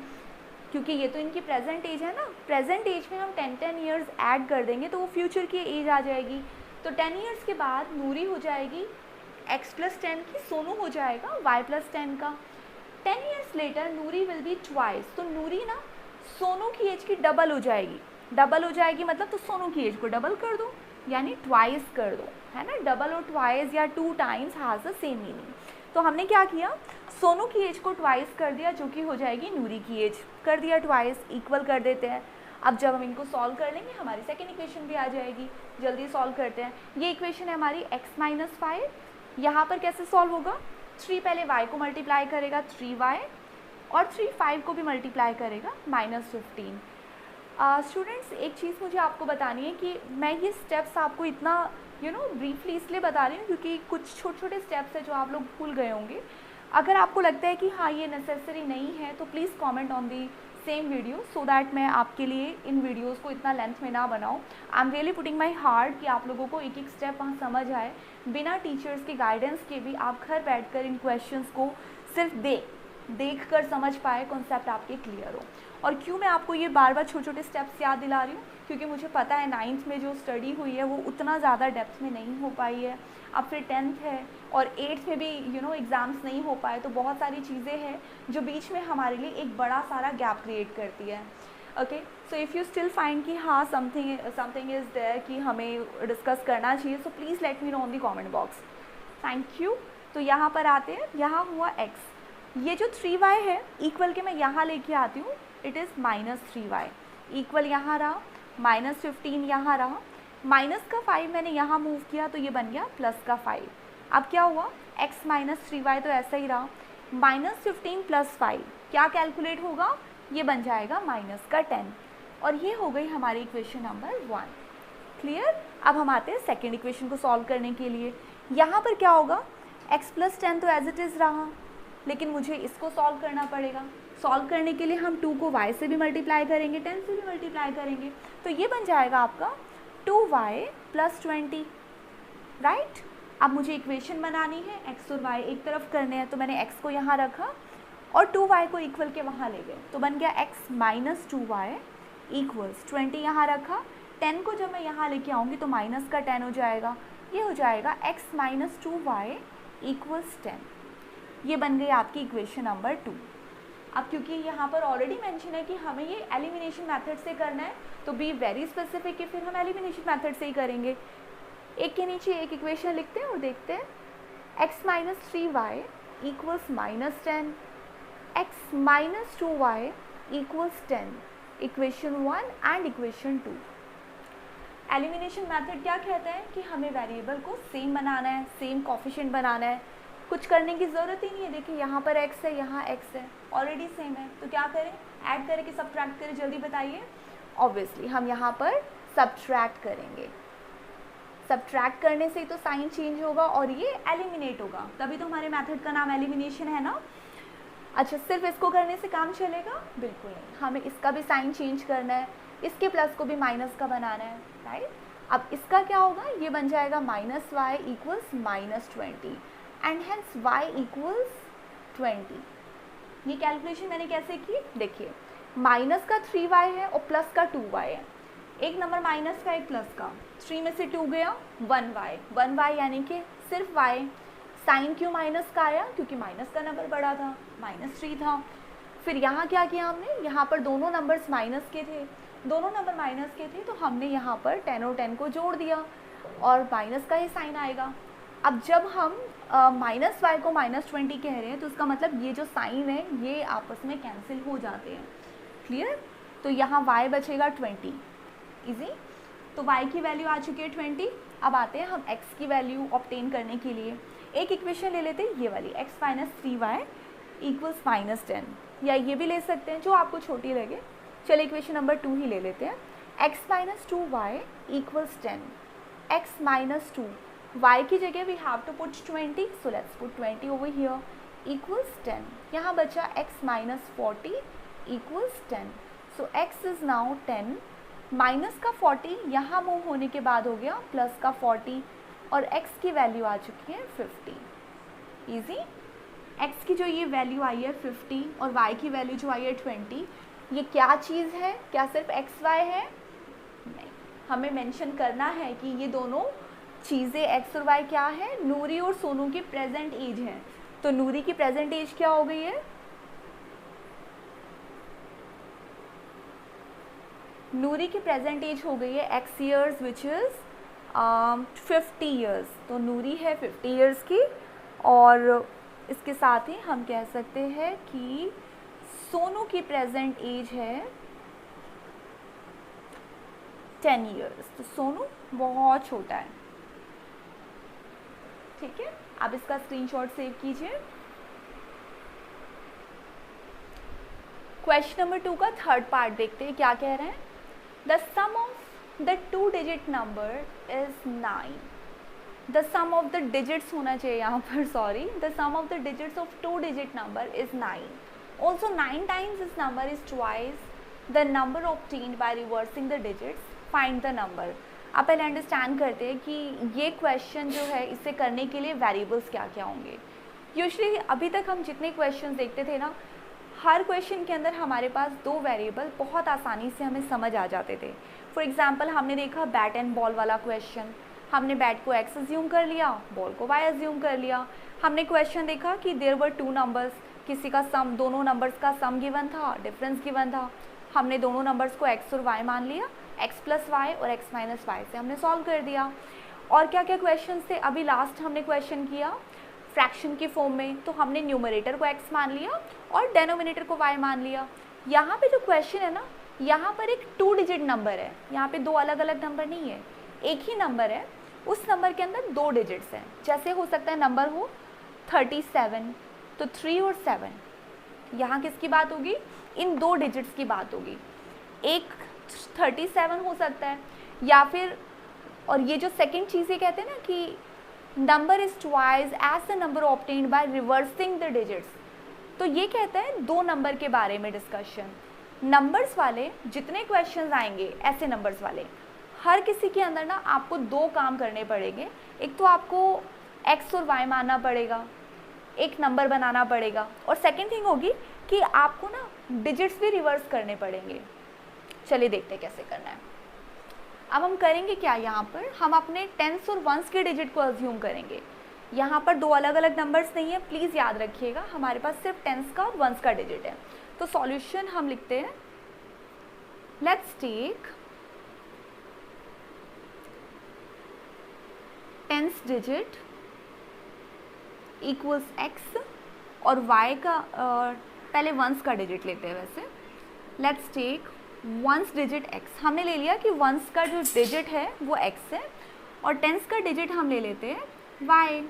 क्योंकि ये तो इनकी प्रेजेंट एज है ना। प्रेजेंट एज में हम 10 years ऐड कर देंगे तो वो फ्यूचर की एज आ जाएगी। तो 10 years के बाद नूरी हो जाएगी x+10 की, सोनू हो जाएगा y+10 का। 10 years later Noori will be twice, तो नूरी ना सोनू की एज की डबल हो जाएगी। डबल हो जाएगी मतलब तो सोनू की एज को डबल कर दो, यानी ट्वाइस कर दो, है ना। डबल और ट्वाइस या 2 times has the same meaning. तो हमने क्या किया, सोनू की एज को ट्वाइस कर दिया, जो कि हो जाएगी नूरी की एज, कर दिया ट्वाइस, इक्वल कर देते हैं। अब जब हम इनको सॉल्व कर लेंगे हमारी सेकेंड इक्वेशन भी आ जाएगी। जल्दी सॉल्व करते हैं। ये इक्वेशन है हमारी x-5। यहाँ पर कैसे सॉल्व होगा, 3 पहले y को मल्टीप्लाई करेगा 3y, और 3 5 को भी मल्टीप्लाई करेगा -15। स्टूडेंट्स, एक चीज़ मुझे आपको बतानी है कि मैं ये स्टेप्स आपको इतना ब्रीफली इसलिए बता रही हूँ क्योंकि कुछ छोटे छोटे स्टेप्स हैं जो आप लोग भूल गए होंगे। अगर आपको लगता है कि हाँ ये नेसेसरी नहीं है तो please comment on the same video, so that मैं आपके लिए इन वीडियोस को इतना लेंथ में ना बनाऊँ। I am really putting my heart कि आप लोगों को एक एक स्टेप वहाँ समझ आए। बिना टीचर्स के गाइडेंस के भी आप घर बैठकर इन क्वेश्चंस को सिर्फ देख कर समझ पाए, कॉन्सेप्ट आपके क्लियर हो। और क्यों मैं आपको ये बार बार छोटे छोटे स्टेप्स याद दिला रही हूँ, क्योंकि मुझे पता है 9th में जो स्टडी हुई है वो उतना ज़्यादा डेप्थ में नहीं हो पाई है। अब फिर 10th है और 8th में भी एग्ज़ाम्स नहीं हो पाए, तो बहुत सारी चीज़ें हैं जो बीच में हमारे लिए एक बड़ा सारा गैप क्रिएट करती है। Okay, so if you still find कि हाँ समथिंग इज़ देयर कि हमें डिस्कस करना चाहिए, so please let me know on the comment box. Thank you. तो यहाँ पर आते हैं, यहाँ हुआ x, ये जो 3y है इक्वल के मैं यहाँ लेके आती हूँ, इट इज़ -3y, इक्वल यहाँ रहा, -15 यहाँ रहा, माइनस का 5 मैंने यहाँ मूव किया तो ये बन गया प्लस का 5। अब क्या हुआ, x -3y तो ऐसा ही रहा, -15 + 5 क्या कैलकुलेट होगा, ये बन जाएगा -10, और ये हो गई हमारी इक्वेशन नंबर 1। क्लियर। अब हम आते हैं सेकेंड इक्वेशन को सॉल्व करने के लिए। यहाँ पर क्या होगा, x+10 तो एज इट इज़ रहा, लेकिन मुझे इसको सॉल्व करना पड़ेगा। सॉल्व करने के लिए हम 2 को y से भी मल्टीप्लाई करेंगे, 10 से भी मल्टीप्लाई करेंगे, तो ये बन जाएगा आपका 2y + 20, राइट। अब मुझे इक्वेशन बनानी है, x और y एक तरफ करने हैं, तो मैंने x को यहाँ रखा और 2y को इक्वल के वहाँ ले गए, तो बन गया x - 2y = 20 यहाँ रखा। 10 को जब मैं यहाँ लेके आऊँगी तो माइनस का 10 हो जाएगा, ये हो जाएगा x - 2y = 10। ये बन गई आपकी इक्वेशन नंबर 2। अब क्योंकि यहाँ पर ऑलरेडी मेंशन है कि हमें ये एलिमिनेशन मेथड से करना है, तो बी वेरी स्पेसिफिक कि फिर हम एलिमिनेशन मेथड से ही करेंगे। एक के नीचे एक इक्वेशन लिखते हैं और देखते हैं। x - 3y = -10, x - 2y = 10, equation 1 and equation 2। Elimination method क्या कहता है कि हमें वेरिएबल को सेम बनाना है, सेम कोफिशिएंट बनाना है, कुछ करने की ज़रूरत ही नहीं है। देखिए यहाँ पर x है, यहाँ x है, ऑलरेडी सेम है, तो क्या करें, ऐड करें कि सब्ट्रैक्ट करें, जल्दी बताइए। ऑब्वियसली हम यहाँ पर सब्ट्रैक्ट करेंगे, सब्ट्रैक्ट करने से ही तो साइन चेंज होगा और ये एलिमिनेट होगा, तभी तो हमारे मेथड का नाम एलिमिनेशन है ना। अच्छा, सिर्फ इसको करने से काम चलेगा? बिल्कुल नहीं, हमें इसका भी साइन चेंज करना है, इसके प्लस को भी माइनस का बनाना है, राइट। अब इसका क्या होगा, ये बन जाएगा -y = -20 एंड हेंस y = 20। ये कैलकुलेशन मैंने कैसे की, देखिए माइनस का 3y है और प्लस का 2y है, एक नंबर माइनस का एक प्लस का, 3 में से 2 गया 1y यानी कि सिर्फ y। साइन क्यों माइनस का आया, क्योंकि माइनस का नंबर बड़ा था, -3 था। फिर यहाँ क्या किया हमने, यहाँ पर दोनों नंबर्स माइनस के थे, दोनों नंबर माइनस के थे, तो हमने यहाँ पर 10 और 10 को जोड़ दिया और माइनस का ही साइन आएगा। अब जब हम -y को -20 कह रहे हैं तो उसका मतलब ये जो साइन है ये आपस में कैंसिल हो जाते हैं। क्लियर। तो यहाँ y बचेगा 20, इजी। तो y की वैल्यू आ चुकी है 20। अब आते हैं हम x की वैल्यू ऑब्टेन करने के लिए। एक इक्वेशन ले लेते हैं, ये वाली, x - 3y = -10, या ये भी ले सकते हैं जो आपको छोटी लगे। चलिए इक्वेशन नंबर 2 ही ले लेते हैं। x minus 2y equals 10, x minus 2, y की जगह we have to put 20, so let's put 20 over here equals 10। यहाँ बचा x minus 40 equals 10, so x is now 10, minus का 40 यहाँ मूव होने के बाद हो गया प्लस का 40, और x की वैल्यू आ चुकी है 50। इजी, x की जो ये वैल्यू आई है 50 और y की वैल्यू जो आई है 20, ये क्या चीज़ है? क्या सिर्फ x y है? नहीं, हमें मेंशन करना है कि ये दोनों चीज़ें x और y क्या है? नूरी और सोनू की प्रेजेंट एज है। तो नूरी की प्रेजेंट एज क्या हो गई है? नूरी की प्रेजेंट एज हो गई है x years which is 50 years. तो नूरी है 50 ईयर्स की, और इसके साथ ही हम कह सकते हैं कि सोनू की प्रेजेंट एज है 10 ईयर्स। तो सोनू बहुत छोटा है। ठीक है, आप इसका स्क्रीनशॉट सेव कीजिए। क्वेश्चन नंबर 2 का थर्ड पार्ट देखते हैं, क्या कह रहे हैं। The sum of the 2 digit number is 9। The sum of the digits होना चाहिए यहाँ पर, sorry, the sum of the digits of 2 digit number is 9। Also 9 times this number is twice the number obtained by reversing the digits, find the number. आप पहले understand करते हैं कि ये क्वेश्चन जो है इसे करने के लिए वेरिएबल्स क्या क्या होंगे। यूजुअली अभी तक हम जितने क्वेश्चन देखते थे ना, हर क्वेश्चन के अंदर हमारे पास 2 वेरिएबल बहुत आसानी से हमें समझ आ जाते थे। फॉर एग्जांपल हमने देखा बैट एंड बॉल वाला क्वेश्चन, हमने बैट को x अज्यूम कर लिया, बॉल को y अज्यूम कर लिया। हमने क्वेश्चन देखा कि देयर वर 2 नंबर्स, किसी का सम, दोनों नंबर्स का सम गिवन था, डिफरेंस गिवन था, हमने दोनों नंबर्स को x और y मान लिया, x प्लस वाई और x माइनस वाई से हमने सॉल्व कर दिया। और क्या क्या क्वेश्चन थे, अभी लास्ट हमने क्वेश्चन किया फ्रैक्शन की फॉर्म में, तो हमने न्यूमरेटर को x मान लिया और डेनोमिनेटर को y मान लिया। यहाँ पे जो क्वेश्चन है ना, यहाँ पर एक 2 डिजिट नंबर है, यहाँ पे 2 अलग अलग नंबर नहीं है, एक ही नंबर है, उस नंबर के अंदर 2 डिजिट्स हैं। जैसे हो सकता है नंबर हो 37, तो 3 और 7, यहाँ किसकी बात होगी? इन 2 डिजिट्स की बात होगी। एक 37 हो सकता है, या फिर, और ये जो सेकंड चीज़ ये कहते हैं ना कि number is twice as the number obtained by reversing the digits, तो ये कहता है 2 नंबर के बारे में डिस्कशन। नंबर्स वाले जितने क्वेश्चंस आएंगे, ऐसे नंबर्स वाले, हर किसी के अंदर ना आपको 2 काम करने पड़ेंगे। एक तो आपको x और y मानना पड़ेगा, एक नंबर बनाना पड़ेगा, और सेकंड थिंग होगी कि आपको ना डिजिट्स भी रिवर्स करने पड़ेंगे। चलिए देखते हैं कैसे करना है। अब हम करेंगे क्या, यहाँ पर हम अपने टेंस और वंस के डिजिट को अज्यूम करेंगे। यहाँ पर 2 अलग अलग नंबर्स नहीं है, प्लीज़ याद रखिएगा, हमारे पास सिर्फ टेंस का और वंस का डिजिट है। तो सॉल्यूशन हम लिखते हैं, let's take tens digit equals x और y का पहले वंस का डिजिट लेते हैं। वैसे let's take ones digit x, हमने ले लिया कि वंस का जो डिजिट है वो x है, और टेंस का डिजिट हम ले लेते हैं y।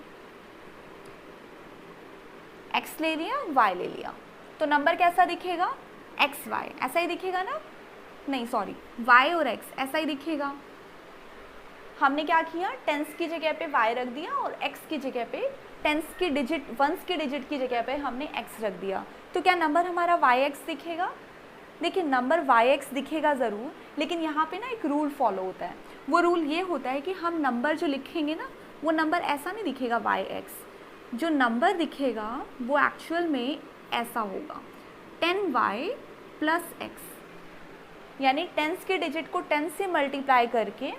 x ले लिया, y ले लिया, तो नंबर कैसा दिखेगा? x y, ऐसा ही दिखेगा ना? नहीं सॉरी, y और x ऐसा ही दिखेगा। हमने क्या किया, टेंस की जगह पे y रख दिया और x की जगह पे, टेंस की डिजिट, वंस की डिजिट की जगह पे हमने x रख दिया। तो क्या नंबर हमारा yx दिखेगा? देखिए नंबर yx दिखेगा ज़रूर, लेकिन यहाँ पे ना एक रूल फॉलो होता है। वो रूल ये होता है कि हम नंबर जो लिखेंगे ना, वो नंबर ऐसा नहीं दिखेगा yx, जो नंबर दिखेगा वो एक्चुअल में ऐसा होगा 10y प्लस x, यानी टेंस के डिजिट को 10 से मल्टीप्लाई करके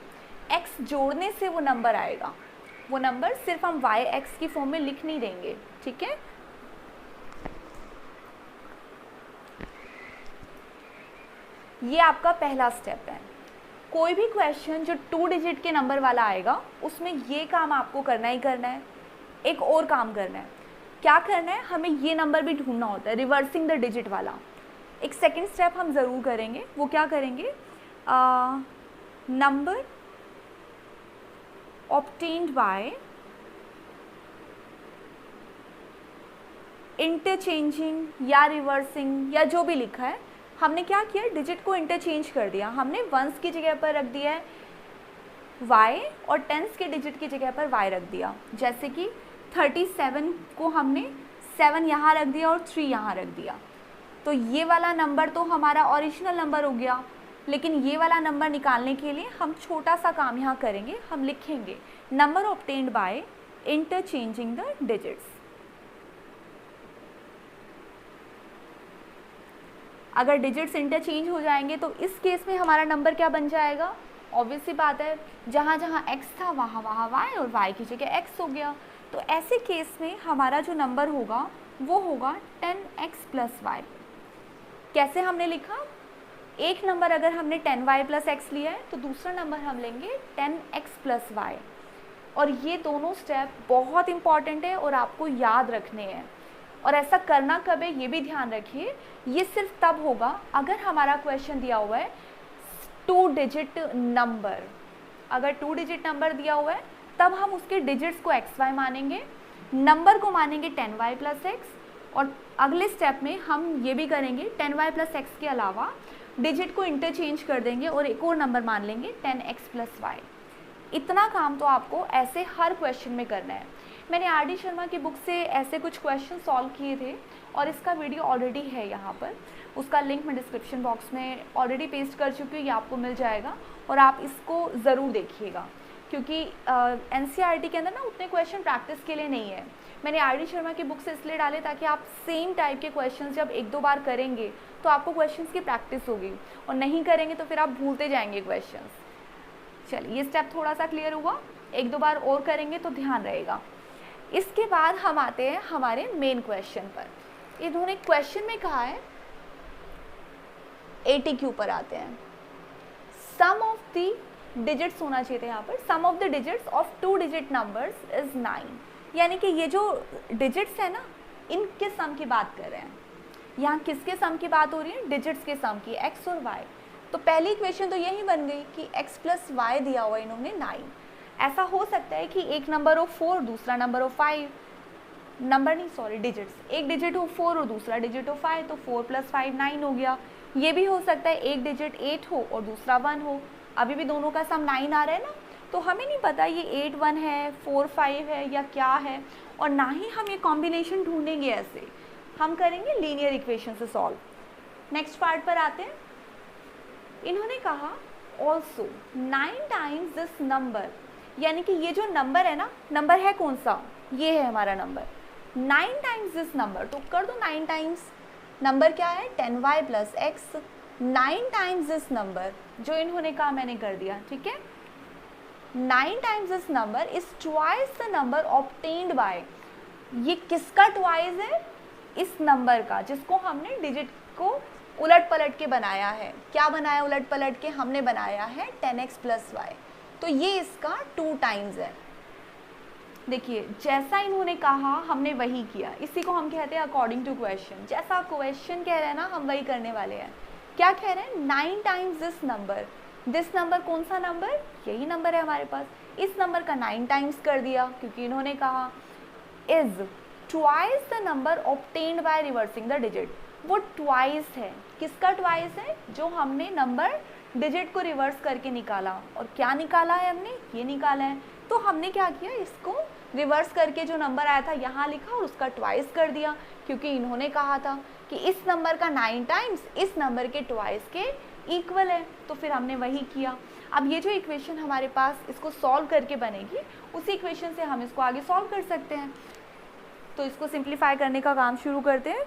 x जोड़ने से वो नंबर आएगा। वो नंबर सिर्फ हम yx की फॉर्म में लिख नहीं देंगे, ठीक है। ये आपका पहला स्टेप है। कोई भी क्वेश्चन जो 2 डिजिट के नंबर वाला आएगा, उसमें ये काम आपको करना ही करना है। एक और काम करना है, क्या करना है, हमें ये नंबर भी ढूंढना होता है, रिवर्सिंग द डिजिट वाला। एक सेकंड स्टेप हम ज़रूर करेंगे, वो क्या करेंगे, नंबर ऑब्टेन्ड बाय इंटरचेंजिंग या रिवर्सिंग या जो भी लिखा है, हमने क्या किया, डिजिट को इंटरचेंज कर दिया। हमने वंस की जगह पर रख दिया है y और टेंस के डिजिट की जगह पर y रख दिया। जैसे कि 37 को हमने 7 यहाँ रख दिया और 3 यहाँ रख दिया। तो ये वाला नंबर तो हमारा ओरिजिनल नंबर हो गया, लेकिन ये वाला नंबर निकालने के लिए हम छोटा सा काम यहाँ करेंगे। हम लिखेंगे number obtained by interchanging the digits. अगर डिजिट्स इंटरचेंज हो जाएंगे तो इस केस में हमारा नंबर क्या बन जाएगा, ऑब्वियस सी बात है, जहाँ जहाँ x था वहाँ वहाँ y और y की जगह x हो गया। तो ऐसे केस में हमारा जो नंबर होगा वो होगा 10x प्लस वाई। कैसे हमने लिखा, एक नंबर अगर हमने 10y प्लस एक्स लिया है तो दूसरा नंबर हम लेंगे 10x प्लस वाई। और ये दोनों स्टेप बहुत इंपॉर्टेंट है और आपको याद रखने हैं। और ऐसा करना कब है ये भी ध्यान रखिए, ये सिर्फ तब होगा अगर हमारा क्वेश्चन दिया हुआ है 2 डिजिट नंबर। अगर 2 डिजिट नंबर दिया हुआ है तब हम उसके डिजिट्स को xy मानेंगे, नंबर को मानेंगे 10y प्लस एक्स, और अगले स्टेप में हम ये भी करेंगे 10y प्लस एक्स के अलावा डिजिट को इंटरचेंज कर देंगे और एक और नंबर मान लेंगे 10x प्लस वाई। इतना काम तो आपको ऐसे हर क्वेश्चन में करना है। मैंने आर.डी. शर्मा की बुक से ऐसे कुछ क्वेश्चन सॉल्व किए थे और इसका वीडियो ऑलरेडी है यहाँ पर, उसका लिंक मैं डिस्क्रिप्शन बॉक्स में ऑलरेडी पेस्ट कर चुकी हूँ, ये आपको मिल जाएगा और आप इसको ज़रूर देखिएगा, क्योंकि एनसीईआरटी के अंदर ना उतने क्वेश्चन प्रैक्टिस के लिए नहीं है। मैंने आर.डी. शर्मा की बुक से इसलिए डाले ताकि आप सेम टाइप के क्वेश्चंस जब 1-2 बार करेंगे तो आपको क्वेश्चंस की प्रैक्टिस होगी, और नहीं करेंगे तो फिर आप भूलते जाएंगे क्वेश्चंस। चलिए, ये स्टेप थोड़ा सा क्लियर हुआ, 1-2 बार और करेंगे तो ध्यान रहेगा। इसके बाद हम आते हैं हमारे मेन क्वेश्चन पर। इन्होंने क्वेश्चन में कहा है 80 के ऊपर आते हैं, सम ऑफ द डिजिट्स होना चाहिए था यहाँ पर, sum of the digits of 2 digit numbers is 9। यानी कि ये जो डिजिट्स है ना, इनके सम की बात कर रहे हैं। यहाँ किसके सम की बात हो रही है, डिजिट्स के सम की, x और y। तो पहली इक्वेशन तो यही बन गई कि x प्लस वाई दिया हुआ इन्होंने 9। ऐसा हो सकता है कि एक नंबर हो 4, दूसरा नंबर हो 5, डिजिट्स, एक डिजिट हो 4 और दूसरा डिजिट हो 5, तो 4 प्लस 5 9 हो गया। ये भी हो सकता है एक डिजिट 8 हो और दूसरा 1 हो, अभी भी दोनों का सम 9 आ रहा है ना, तो हमें नहीं पता ये 8 1 है, 4 5 है या क्या है, और ना ही हम ये कॉम्बिनेशन ढूंढेंगे। ऐसे हम करेंगे लीनियर इक्वेशन से सॉल्व। नेक्स्ट पार्ट पर आते हैं। इन्होंने कहा ऑल्सो 9 टाइम्स दिस नंबर, यानी कि ये जो नंबर है ना, नंबर है कौन सा, ये है हमारा नंबर, 9 टाइम्स दिस नंबर। तो कर दो 9 टाइम्स, नंबर क्या है 10y plus x, 9 times this number, जो इन्होंने कहा मैंने कर दिया, ठीक है। 9 times this number is twice the number obtained bye, ये किसका ट्वाइस है, इस नंबर का, जिसको हमने डिजिट को उलट पलट के बनाया है। क्या बनाया उलट पलट के, हमने बनाया है 10x प्लस वाई, तो ये इसका 2 टाइम्स है। देखिए, जैसा इन्होंने कहा हमने वही किया, इसी को हम कहते हैं अकॉर्डिंग टू क्वेश्चन। जैसा क्वेश्चन कह रहे हैं ना, हम वही करने वाले हैं। क्या कह रहे हैं, 9 times this number, this number कौन सा नंबर, यही नंबर है हमारे पास, इस नंबर का 9 टाइम्स कर दिया, क्योंकि इन्होंने कहा is twice the number obtained by reversing the digit. वो ट्वाइस है, किसका ट्वाइस है, जो हमने नंबर डिजिट को रिवर्स करके निकाला। और क्या निकाला है हमने, ये निकाला है। तो हमने क्या किया, इसको रिवर्स करके जो नंबर आया था यहाँ लिखा और उसका ट्वाइस कर दिया, क्योंकि इन्होंने कहा था कि इस नंबर का 9 टाइम्स इस नंबर के ट्वाइस के इक्वल है, तो फिर हमने वही किया। अब ये जो इक्वेशन हमारे पास इसको सॉल्व करके बनेगी, उसी इक्वेशन से हम इसको आगे सॉल्व कर सकते हैं। तो इसको सिंप्लीफाई करने का काम शुरू करते हैं।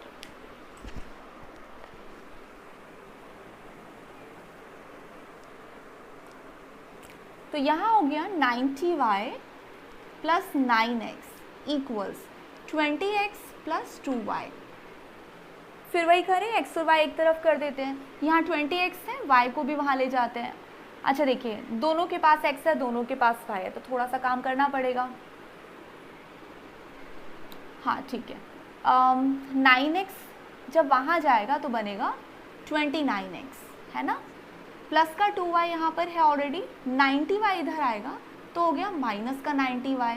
तो यहाँ हो गया 90y plus 9x equals 20x plus 2y। फिर वही करें, x और y एक तरफ कर देते हैं, यहाँ 20x है, y को भी वहाँ ले जाते हैं। अच्छा देखिए, दोनों के पास x है, दोनों के पास y है, तो थोड़ा सा काम करना पड़ेगा। हाँ ठीक है, 9x जब वहाँ जाएगा तो बनेगा 29x, है ना, प्लस का 2y यहाँ पर है ऑलरेडी, 90y इधर आएगा तो हो गया माइनस का 90y,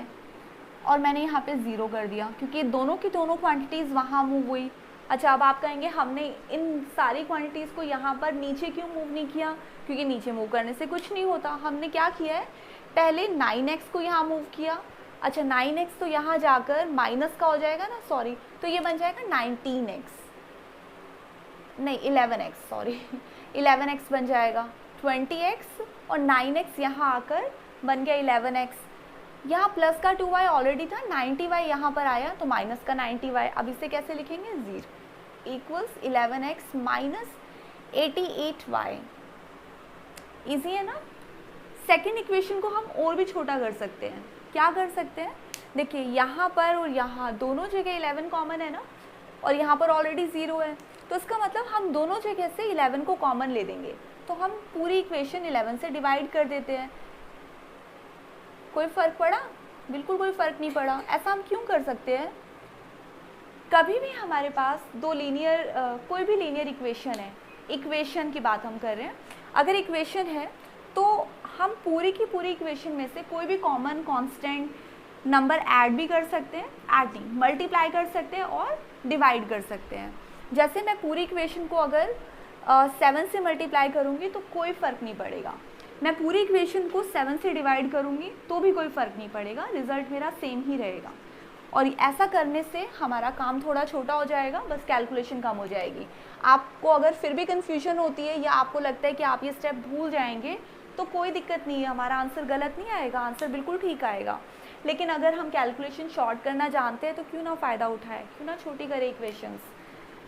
और मैंने यहाँ पे 0 कर दिया क्योंकि दोनों की दोनों क्वांटिटीज़ वहाँ मूव हुई, अच्छा, अब आप कहेंगे हमने इन सारी क्वांटिटीज़ को यहाँ पर नीचे क्यों मूव नहीं किया, क्योंकि नीचे मूव करने से कुछ नहीं होता। हमने क्या किया है, पहले 9x को यहाँ मूव किया। अच्छा 9x तो यहाँ जाकर माइनस का हो जाएगा ना, सॉरी, तो ये बन जाएगा 19x, नहीं 11x, सॉरी 11x बन जाएगा, 20x और 9x यहाँ आकर बन गया 11x। यहाँ प्लस का 2y ऑलरेडी था, 90y यहाँ पर आया तो माइनस का 90y। अब इसे कैसे लिखेंगे, 0 equals 11x minus 88y। Easy है ना। सेकेंड इक्वेशन को हम और भी छोटा कर सकते हैं। क्या कर सकते हैं, देखिए यहाँ पर और यहाँ दोनों जगह 11 कॉमन है ना, और यहाँ पर ऑलरेडी 0 है, तो इसका मतलब हम दोनों जगह से 11 को कॉमन ले देंगे, तो हम पूरी इक्वेशन 11 से डिवाइड कर देते हैं। कोई फ़र्क पड़ा, बिल्कुल कोई फ़र्क नहीं पड़ा। ऐसा हम क्यों कर सकते हैं, कभी भी हमारे पास दो लीनियर कोई भी लीनियर इक्वेशन है, इक्वेशन की बात हम कर रहे हैं, अगर इक्वेशन है तो हम पूरी की पूरी इक्वेशन में से कोई भी कॉमन कांस्टेंट नंबर ऐड भी कर सकते हैं, ऐड नहीं मल्टीप्लाई कर सकते हैं और डिवाइड कर सकते हैं। जैसे मैं पूरी इक्वेशन को अगर 7 से मल्टीप्लाई करूँगी तो कोई फ़र्क नहीं पड़ेगा, मैं पूरी इक्वेशन को 7 से डिवाइड करूँगी तो भी कोई फ़र्क नहीं पड़ेगा, रिज़ल्ट मेरा सेम ही रहेगा। और ऐसा करने से हमारा काम थोड़ा छोटा हो जाएगा, बस कैलकुलेशन कम हो जाएगी। आपको अगर फिर भी कन्फ्यूजन होती है या आपको लगता है कि आप ये स्टेप भूल जाएंगे तो कोई दिक्कत नहीं है, हमारा आंसर गलत नहीं आएगा, आंसर बिल्कुल ठीक आएगा। लेकिन अगर हम कैलकुलेशन शॉर्ट करना जानते हैं तो क्यों ना फ़ायदा उठाए, क्यों ना छोटी करें इक्वेशंस।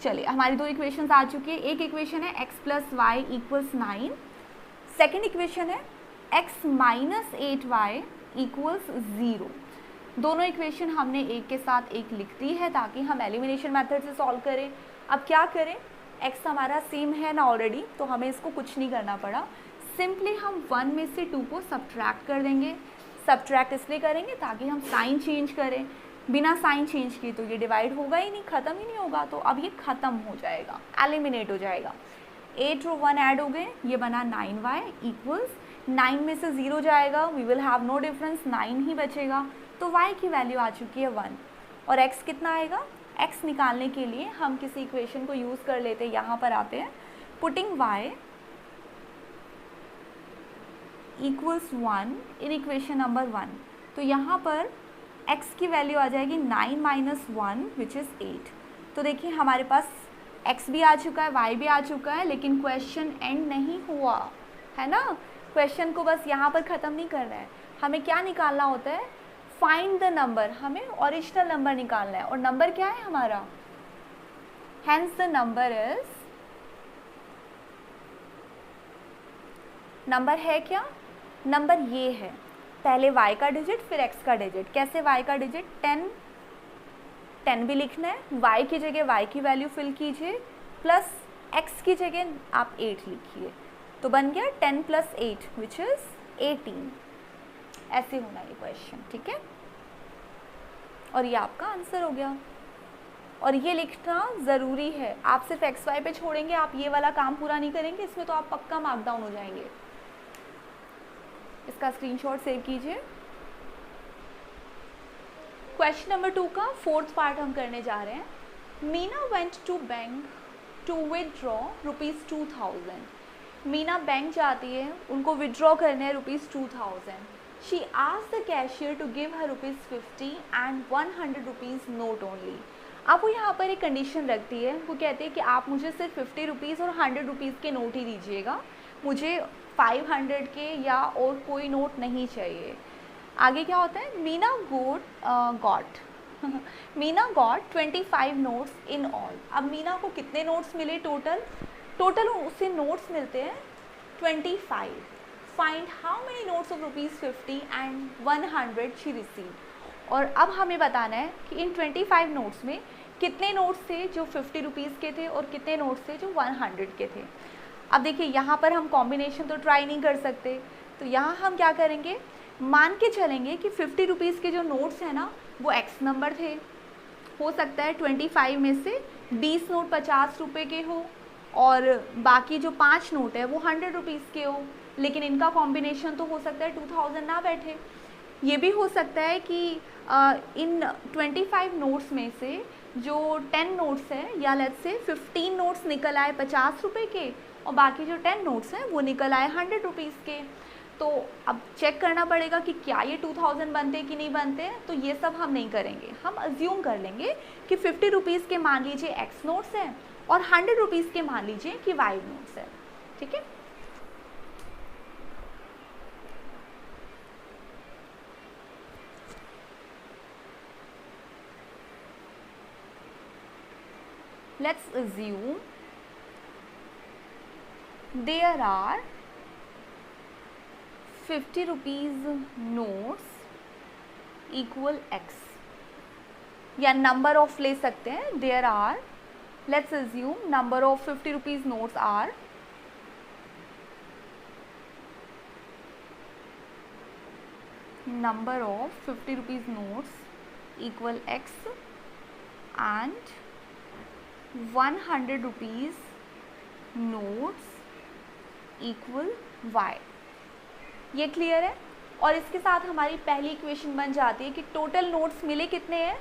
चलिए हमारी दो इक्वेशंस आ चुकी है। एक इक्वेशन है x plus y equals 9, second equation है x माइनस 8y इक्वल्स 0। दोनों इक्वेशन हमने एक के साथ एक लिख दी है ताकि हम एलिमिनेशन मेथड से सॉल्व करें। अब क्या करें, x हमारा सेम है ना ऑलरेडी, तो हमें इसको कुछ नहीं करना पड़ा, सिंपली हम 1 में से 2 को सब्ट्रैक्ट कर देंगे। सब्ट्रैक्ट इसलिए करेंगे ताकि हम साइन चेंज करें, बिना साइन चेंज किए तो ये डिवाइड होगा ही नहीं, ख़त्म ही नहीं होगा, तो अब ये ख़त्म हो जाएगा, एलिमिनेट हो जाएगा। 8 और 1 ऐड हो गए, ये बना 9y इक्वल्स 9 में से 0 जाएगा, we will have no difference, 9 ही बचेगा, तो y की वैल्यू आ चुकी है 1। और x कितना आएगा, x निकालने के लिए हम किसी इक्वेशन को यूज़ कर लेते हैं, यहाँ पर आते हैं, पुटिंग y इक्वल्स 1 इन इक्वेशन नंबर 1, तो यहाँ पर x की वैल्यू आ जाएगी 9 माइनस 1 विच इज़ 8। तो देखिए हमारे पास x भी आ चुका है, y भी आ चुका है, लेकिन क्वेश्चन एंड नहीं हुआ है ना। क्वेश्चन को बस यहाँ पर ख़त्म नहीं करना है, हमें क्या निकालना होता है, फाइंड द नंबर, हमें ओरिजिनल नंबर निकालना है। और नंबर क्या है हमारा, hence the number is, number है क्या, नंबर ये है, पहले y का डिजिट फिर x का डिजिट। कैसे y का डिजिट, 10 भी लिखना है, y की जगह y की वैल्यू फिल कीजिए, प्लस x की जगह आप 8 लिखिए, तो बन गया 10 प्लस 8 विच इज़ 18। ऐसे होना ये क्वेश्चन, ठीक है, और ये आपका आंसर हो गया। और ये लिखना ज़रूरी है, आप सिर्फ एक्स वाई पे छोड़ेंगे, आप ये वाला काम पूरा नहीं करेंगे, इसमें तो आप पक्का मार्क डाउन हो जाएंगे। इसका स्क्रीनशॉट सेव कीजिए। क्वेश्चन नंबर 2 का फोर्थ पार्ट हम करने जा रहे हैं। Meena went to bank to withdraw ₹2000। Meena bank जाती है, उनको विदड्रॉ करने हैं ₹2000। She asked the cashier to give her ₹50 and 100 rupees note only. अब वो यहाँ पर एक कंडीशन रखती है, वो कहते हैं कि आप मुझे सिर्फ 50 रुपीज़ और 100 रुपीज़ के नोट ही दीजिएगा, मुझे 500 के या और कोई नोट नहीं चाहिए। आगे क्या होता है, Meena got 25 notes in all. अब मीना को कितने नोट्स मिले टोटल उसे नोट्स मिलते हैं 25। Find how many notes of ₹50 and 100 she received. और अब हमें बताना है कि इन 25 नोट्स में कितने नोट्स थे जो 50 रुपीज़ के थे और कितने नोट्स थे जो 100 के थे। अब देखिए यहाँ पर हम कॉम्बिनेशन तो ट्राई नहीं कर सकते, तो यहाँ हम क्या करेंगे, मान के चलेंगे कि 50 रुपीज़ के जो नोट्स हैं ना वो x नंबर थे। हो सकता है 25 में से 20 नोट 50 रुपये के हो और बाकी जो 5 नोट है वो 100 रुपीज़ के हो, लेकिन इनका कॉम्बिनेशन तो हो सकता है 2000 ना बैठे। ये भी हो सकता है कि इन 25 नोट्स में से 20 नोट 50 रुपये के हो और बाकी जो 5 नोट है वो 100 रुपीज़ के हो, लेकिन इनका कॉम्बिनेशन तो हो सकता है 2000 ना बैठे। ये भी हो सकता है कि इन 25 नोट्स में से 20 नोट 50 रुपये के हो और बाकी जो 5 नोट है वो 100 रुपीज़ के हो, लेकिन इनका कॉम्बिनेशन तो हो सकता है 2000 ना बैठे। ये भी हो सकता है कि जो 10 नोट्स है या लेट्स से 15 नोट्स निकल आए 50 रुपये के और बाकी जो 10 नोट्स हैं वो निकल आए 100 रुपीज़ के, तो अब चेक करना पड़ेगा कि क्या ये 2000 बनते कि नहीं बनते। तो ये सब हम नहीं करेंगे, हम अज्यूम कर लेंगे कि 50 रुपीज़ के मान लीजिए एक्स नोट्स हैं और 100 रुपीज़ के मान लीजिए कि वाई नोट्स है। ठीक है, let's assume there are 50 rupees notes equal x, या नंबर ऑफ ले सकते हैं। there are, let's assume number of 50 rupees notes are number of 50 rupees notes equal x and 100 rupees notes equal y। ये clear है। और इसके साथ हमारी पहली इक्वेशन बन जाती है कि टोटल नोट्स मिले कितने हैं,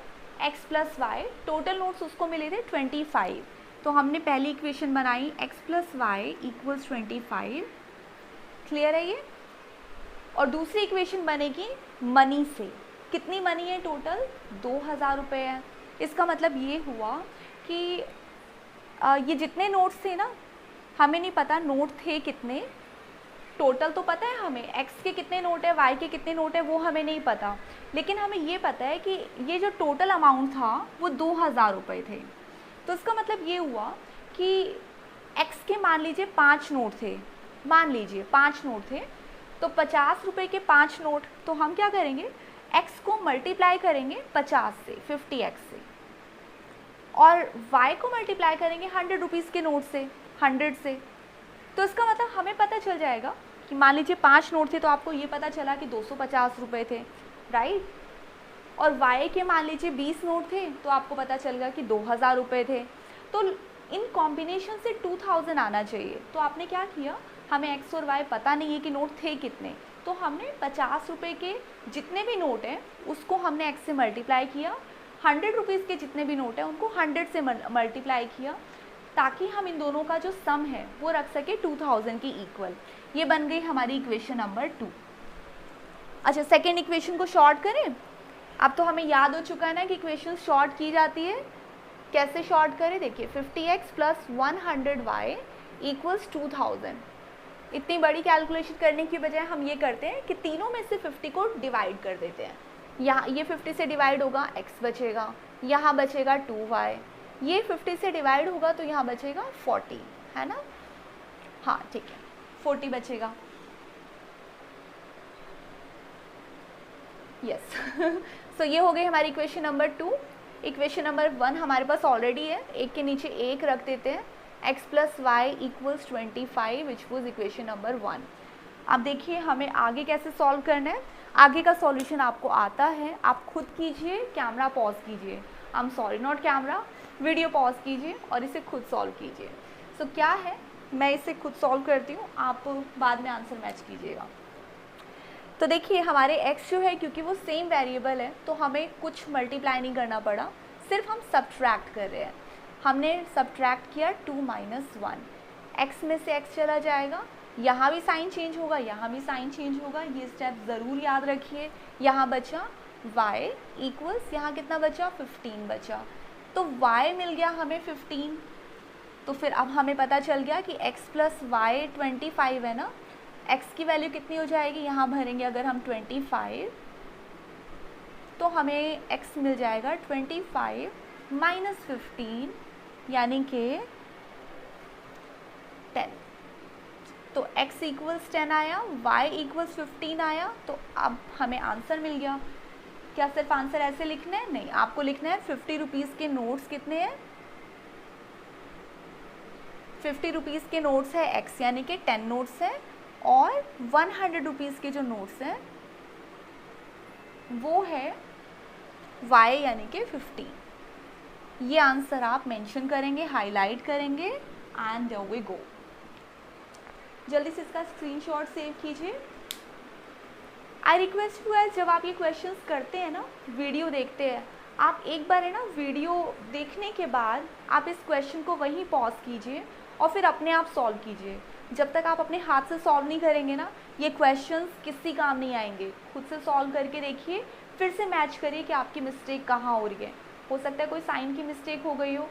x plus y. Total notes उसको मिले थे 25, तो हमने पहली इक्वेशन बनाई x plus y equals 25। Clear है ये। और दूसरी इक्वेशन बनेगी मनी से, कितनी मनी है टोटल, 2000 रुपये है। इसका मतलब ये हुआ कि ये जितने नोट्स थे ना, हमें नहीं पता नोट थे कितने, टोटल तो पता है हमें x के कितने नोट है, y के कितने नोट है वो हमें नहीं पता, लेकिन हमें ये पता है कि ये जो टोटल अमाउंट था वो 2000 रुपये थे। तो इसका मतलब ये हुआ कि x के मान लीजिए 5 नोट थे, मान लीजिए 5 नोट थे, तो 50 रुपये के 5 नोट, तो हम क्या करेंगे x को मल्टीप्लाई करेंगे 50 से, 50x से, और y को मल्टीप्लाई करेंगे 100 रुपीज़ के नोट से, 100 से। तो इसका मतलब हमें पता चल जाएगा कि मान लीजिए 5 नोट थे तो आपको ये पता चला कि 250 रुपये थे, राइट। और y के मान लीजिए 20 नोट थे तो आपको पता चल गया कि 2000 रुपये थे। तो इन कॉम्बिनेशन से 2000 आना चाहिए। तो आपने क्या किया, हमें x और y पता नहीं है कि नोट थे कितने, तो हमने 50 रुपये के जितने भी नोट हैं उसको हमने x से मल्टीप्लाई किया, 100 रुपीज़ के जितने भी नोट हैं उनको 100 से मल्टीप्लाई किया, ताकि हम इन दोनों का जो सम है वो रख सके 2000 के इक्वल। ये बन गई हमारी इक्वेशन नंबर 2। अच्छा, सेकेंड इक्वेशन को शॉर्ट करें। अब तो हमें याद हो चुका है ना कि इक्वेशन शॉर्ट की जाती है। कैसे शॉर्ट करें, देखिए 50x प्लस 100y इक्वल्स 2000। इतनी बड़ी कैलकुलेशन करने की बजाय हम ये करते हैं कि तीनों में से 50 को डिवाइड कर देते हैं। यहाँ ये 50 से डिवाइड होगा, x बचेगा, यहाँ बचेगा 2y, ये 50 से डिवाइड होगा तो यहाँ बचेगा 40, है ना। हाँ ठीक है, 40 बचेगा, यस। सो ये हो गई हमारी इक्वेशन नंबर 2। इक्वेशन नंबर 1 हमारे पास ऑलरेडी है, एक के नीचे एक रख देते हैं, x plus y equals 25 which was equation number 1। अब देखिए हमें आगे कैसे सॉल्व करना है। आगे का सॉल्यूशन आपको आता है, आप खुद कीजिए, कैमरा पॉज कीजिए, I am sorry not camera, video pause कीजिए और इसे खुद सॉल्व कीजिए। सो क्या है, मैं इसे खुद सॉल्व करती हूँ, आप बाद में आंसर मैच कीजिएगा। तो देखिए हमारे x जो है, क्योंकि वो सेम वेरिएबल है तो हमें कुछ मल्टीप्लाई नहीं करना पड़ा, सिर्फ हम सब्ट्रैक्ट कर रहे हैं। हमने सब्ट्रैक्ट किया 2 - 1, x में से x चला जाएगा, यहाँ भी साइन चेंज होगा, यहाँ भी साइन चेंज होगा, ये स्टेप ज़रूर याद रखिए। यहाँ बचा y इक्वल्स, यहाँ कितना बचा 15 बचा, तो y मिल गया हमें 15। तो फिर अब हमें पता चल गया कि x प्लस वाई 25 है ना, x की वैल्यू कितनी हो जाएगी, यहाँ भरेंगे अगर हम 25 तो हमें x मिल जाएगा 25 - 15 यानी कि 10। तो x इक्वल्स 10 आया, y इक्वल्स 15 आया, तो अब हमें आंसर मिल गया। क्या सिर्फ आंसर ऐसे लिखना है? नहीं, आपको लिखना है 50 रुपीज़ के नोट्स कितने हैं, 50 रुपीज़ के नोट्स है x यानी कि 10 नोट्स है, और 100 रुपीज़ के जो नोट्स हैं वो है y यानी कि 15। ये आंसर आप मेंशन करेंगे, हाईलाइट करेंगे, एंड देयर वी गो। जल्दी से इसका स्क्रीनशॉट सेव कीजिए। आई रिक्वेस्ट यू गाइस, जब आप ये क्वेश्चंस करते हैं ना, वीडियो देखते हैं, आप एक बार है ना वीडियो देखने के बाद आप इस क्वेश्चन को वहीं पॉज कीजिए और फिर अपने आप सॉल्व कीजिए। जब तक आप अपने हाथ से सॉल्व नहीं करेंगे ना, ये क्वेश्चंस किसी काम नहीं आएंगे। खुद से सॉल्व करके देखिए, फिर से मैच करिए कि आपकी मिस्टेक कहाँ हो रही है। हो सकता है कोई साइन की मिस्टेक हो गई हो।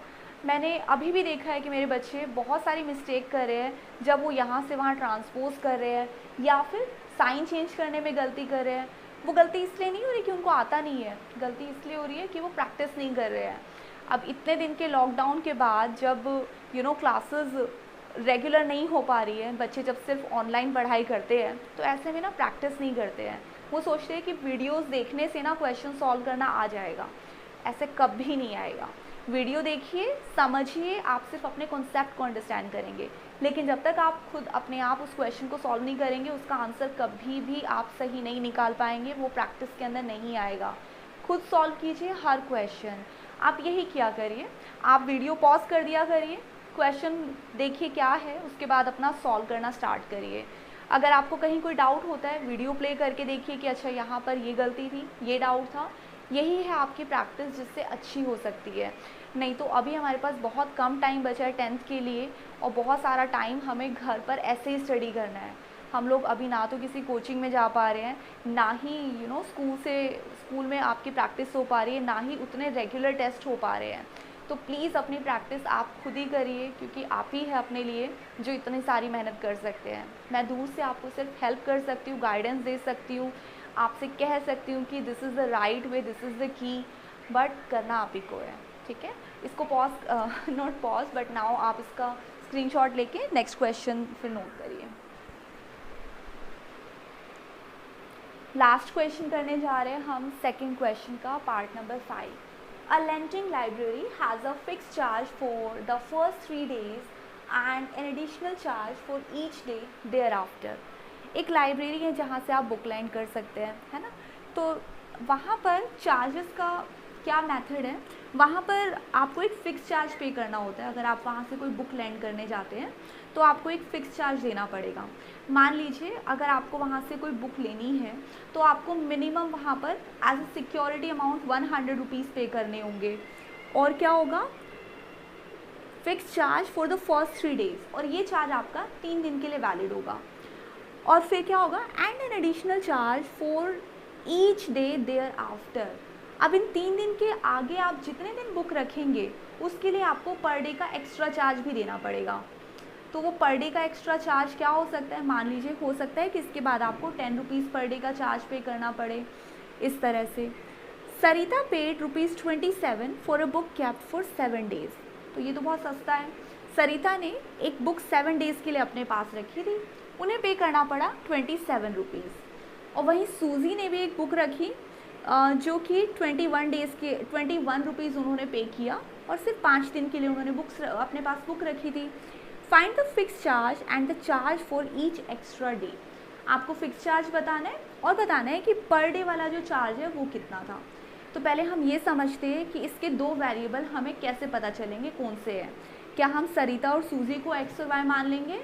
मैंने अभी भी देखा है कि मेरे बच्चे बहुत सारी मिस्टेक कर रहे हैं, जब वो यहाँ से वहाँ ट्रांसपोज कर रहे हैं या फिर साइन चेंज करने में गलती कर रहे हैं। वो गलती इसलिए नहीं हो रही कि उनको आता नहीं है, गलती इसलिए हो रही है कि वो प्रैक्टिस नहीं कर रहे हैं। अब इतने दिन के लॉकडाउन के बाद जब क्लासेस रेगुलर नहीं हो पा रही है, बच्चे जब सिर्फ ऑनलाइन पढ़ाई करते हैं, तो ऐसे में ना प्रैक्टिस नहीं करते हैं। वो सोचते हैं कि वीडियोस देखने से ना क्वेश्चन सॉल्व करना आ जाएगा। ऐसे कभी नहीं आएगा। वीडियो देखिए, समझिए, आप सिर्फ अपने कॉन्सेप्ट को अंडरस्टैंड करेंगे, लेकिन जब तक आप खुद अपने आप उस क्वेश्चन को सॉल्व नहीं करेंगे, उसका आंसर कभी भी आप सही नहीं निकाल पाएंगे। वो प्रैक्टिस के अंदर नहीं आएगा। खुद सॉल्व कीजिए हर क्वेश्चन। आप यही किया करिए, आप वीडियो पॉज कर दिया करिए, क्वेश्चन देखिए क्या है, उसके बाद अपना सॉल्व करना स्टार्ट करिए। अगर आपको कहीं कोई डाउट होता है, वीडियो प्ले करके देखिए कि अच्छा यहाँ पर ये गलती थी, ये डाउट था। यही है आपकी प्रैक्टिस जिससे अच्छी हो सकती है। नहीं तो अभी हमारे पास बहुत कम टाइम बचा है 10th के लिए, और बहुत सारा टाइम हमें घर पर ऐसे ही स्टडी करना है। हम लोग अभी ना तो किसी कोचिंग में जा पा रहे हैं, ना ही स्कूल में आपकी प्रैक्टिस हो पा रही है, ना ही उतने रेगुलर टेस्ट हो पा रहे हैं। तो प्लीज़ अपनी प्रैक्टिस आप खुद ही करिए, क्योंकि आप ही है अपने लिए जो इतनी सारी मेहनत कर सकते हैं। मैं दूर से आपको सिर्फ हेल्प कर सकती हूँ, गाइडेंस दे सकती हूँ, आपसे कह सकती हूँ कि this is the right way, this is the key, but करना आप ही को है। ठीक है, इसको pause, not pause but now आप इसका स्क्रीनशॉट लेके नेक्स्ट क्वेश्चन फिर नोट करिए। लास्ट क्वेश्चन करने जा रहे हैं हम सेकंड क्वेश्चन का, part number 5। A lending library has a fixed charge for the first 3 days and an additional charge for each day thereafter. एक लाइब्रेरी है जहाँ से आप बुक लैंड कर सकते हैं, है ना। तो वहाँ पर चार्जेस का क्या मेथड है, वहाँ पर आपको एक फ़िक्स चार्ज पे करना होता है। अगर आप वहाँ से कोई बुक लैंड करने जाते हैं तो आपको एक फ़िक्स चार्ज देना पड़ेगा। मान लीजिए अगर आपको वहाँ से कोई बुक लेनी है तो आपको मिनिमम वहाँ पर as a security amount 100 rupees pay करने होंगे। और क्या होगा, fix charge for the first 3 days, और ये चार्ज आपका 3 दिन के लिए वैलिड होगा। और फिर क्या होगा, and an additional charge for each day thereafter. अब इन 3 दिन के आगे आप जितने दिन बुक रखेंगे उसके लिए आपको पर डे का एक्स्ट्रा चार्ज भी देना पड़ेगा। तो वो पर डे का एक्स्ट्रा चार्ज क्या हो सकता है, मान लीजिए हो सकता है कि इसके बाद आपको 10 रुपीज़ पर डे का चार्ज पे करना पड़े। इस तरह से Sarita paid ₹27 for a book kept for 7 days. तो ये तो बहुत सस्ता है। सरिता ने एक बुक 7 डेज़ के लिए अपने पास रखी थी, उन्हें पे करना पड़ा 27 रुपीज़। और वहीं सूजी ने भी एक बुक रखी जो कि 21 डेज़ के 21 रुपीज़ उन्होंने पे किया, और सिर्फ 5 दिन के लिए उन्होंने बुक्स अपने पास बुक रखी थी। Find the fix charge and the charge for each extra day. आपको फिक्स चार्ज बताना है और बताना है कि पर डे वाला जो चार्ज है वो कितना था। तो पहले हम ये समझते हैं कि इसके 2 वेरिएबल हमें कैसे पता चलेंगे कौन से हैं। क्या हम सरिता और सूजी को एक्स और वाई मान लेंगे?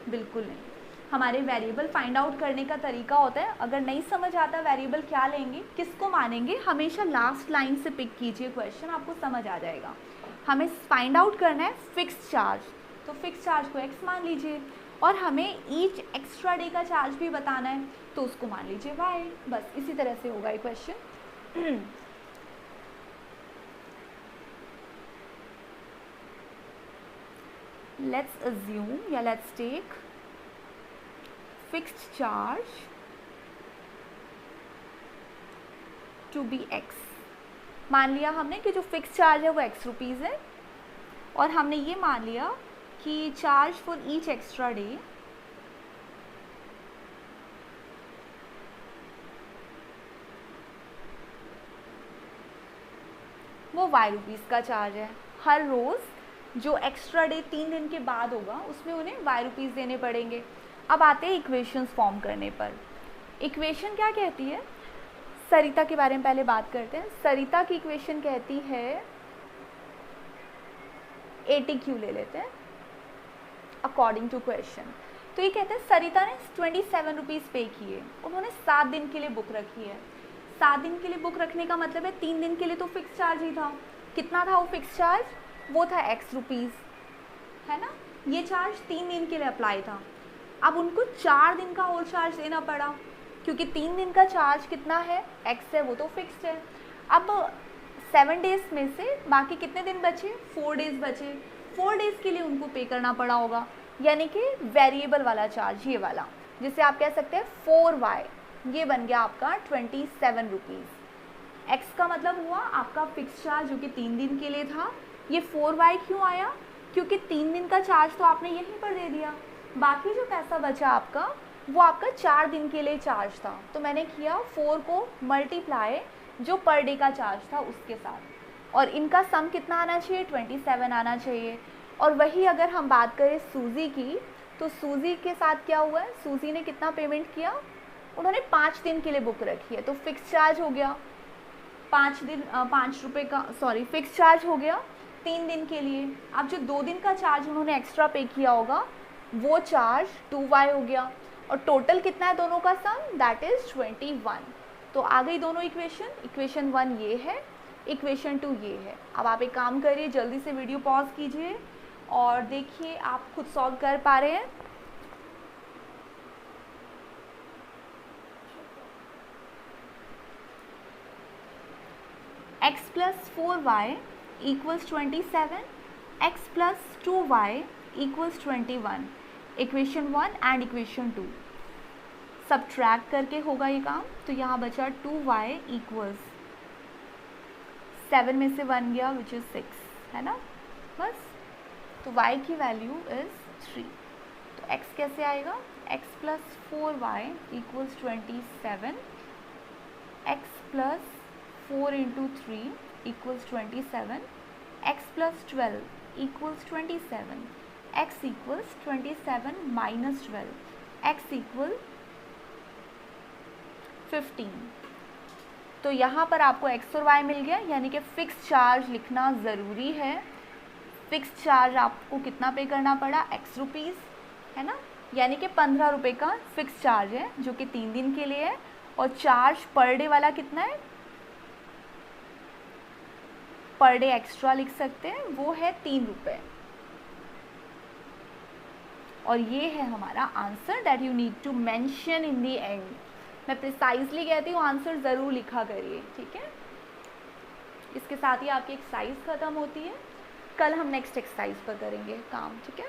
बिल्कुल नहीं। हमारे वेरिएबल फाइंड आउट करने का तरीका होता है, अगर नहीं समझ आता वेरिएबल क्या लेंगे, किसको मानेंगे, हमेशा लास्ट लाइन से पिक कीजिए क्वेश्चन, आपको समझ आ जाएगा। हमें फाइंड आउट करना है फिक्स चार्ज, तो फिक्स चार्ज को x मान लीजिए, और हमें ईच एक्स्ट्रा डे का चार्ज भी बताना है तो उसको मान लीजिए y। बस इसी तरह से होगा ये क्वेश्चन। लेट्स अज्यूम या let's take fixed charge to be x। मान लिया हमने कि जो फिक्स चार्ज है वो x रुपीज़ है, और हमने ये मान लिया कि charge for each extra day वो y रुपीज़ का चार्ज है। हर रोज़ जो एक्स्ट्रा डे 3 दिन के बाद होगा उसमें उन्हें y रुपीज़ देने पड़ेंगे। अब आते हैं इक्वेशंस फॉर्म करने पर। इक्वेशन क्या कहती है, सरिता के बारे में पहले बात करते हैं। सरिता की इक्वेशन कहती है ATQ ले लेते हैं अकॉर्डिंग टू क्वेश्चन। तो ये कहते हैं सरिता ने 27 रुपीज़ पे किए, उन्होंने 7 दिन के लिए बुक रखी है। 7 दिन के लिए बुक रखने का मतलब है 3 दिन के लिए तो फिक्स चार्ज ही था। कितना था वो फिक्स चार्ज? वो था x रुपीज़, है ना। ये चार्ज 3 दिन के लिए अप्लाई था। अब उनको 4 दिन का और चार्ज देना पड़ा, क्योंकि 3 दिन का चार्ज कितना है, x है, वो तो फिक्स्ड है। अब 7 डेज में से बाकी कितने दिन बचे? 4 डेज बचे। 4 डेज के लिए उनको पे करना पड़ा होगा, यानी कि वेरिएबल वाला चार्ज, ये वाला, जिसे आप कह सकते हैं 4y, ये बन गया आपका 27 रुपीज़। x का मतलब हुआ आपका फिक्स चार्ज जो कि 3 दिन के लिए था। ये 4y क्यों आया? क्योंकि 3 दिन का चार्ज तो आपने यहीं पर दे दिया, बाकी जो पैसा बचा आपका वो आपका 4 दिन के लिए चार्ज था। तो मैंने किया 4 को मल्टीप्लाई जो पर डे का चार्ज था उसके साथ, और इनका सम कितना आना चाहिए? 27 आना चाहिए। और वही अगर हम बात करें सूजी की, तो सूजी के साथ क्या हुआ है? सूजी ने कितना पेमेंट किया? उन्होंने 5 दिन के लिए बुक रखी है, तो फिक्स चार्ज हो गया 5 रुपये का, सॉरी फिक्स चार्ज हो गया 3 दिन के लिए। अब जो 2 दिन का चार्ज उन्होंने एक्स्ट्रा पे किया होगा वो चार्ज 2y हो गया, और टोटल कितना है दोनों का सम? That is 21। तो आ गई दोनों इक्वेशन। इक्वेशन 1 ये है, इक्वेशन 2 ये है। अब आप एक काम करिए, जल्दी से वीडियो पॉज कीजिए और देखिए आप खुद सॉल्व कर पा रहे हैं। x plus 4y equals 27, x plus 2y equals 21, equation 1 and equation 2 subtract करके होगा ये काम। तो यहाँ बचा 2y इक्वल्स 7 में से 1 गया विच इज़ 6, है ना, बस। तो y की वैल्यू इज़ 3। तो x कैसे आएगा? x plus 4y equals 27, x plus 4 into 3 equals 27, x plus 12 equals 27, x equals 27 minus 12, x equal 15। तो यहाँ पर आपको x और y मिल गया, यानी कि फ़िक्स चार्ज लिखना ज़रूरी है। फ़िक्स चार्ज आपको कितना पे करना पड़ा? x रुपीज़, है ना, यानी कि 15 रुपये का फ़िक्स चार्ज है जो कि 3 दिन के लिए है। और चार्ज पर डे वाला कितना है? पर डे एक्स्ट्रा लिख सकते हैं, वो है 3 रुपये। और ये है हमारा answer that you need to mention in the end. मैं प्रिसाइजली कहती हूँ आंसर ज़रूर लिखा करिए, ठीक है। इसके साथ ही आपकी एक्सरसाइज ख़त्म होती है। कल हम नेक्स्ट एक्सरसाइज पर करेंगे काम, ठीक है।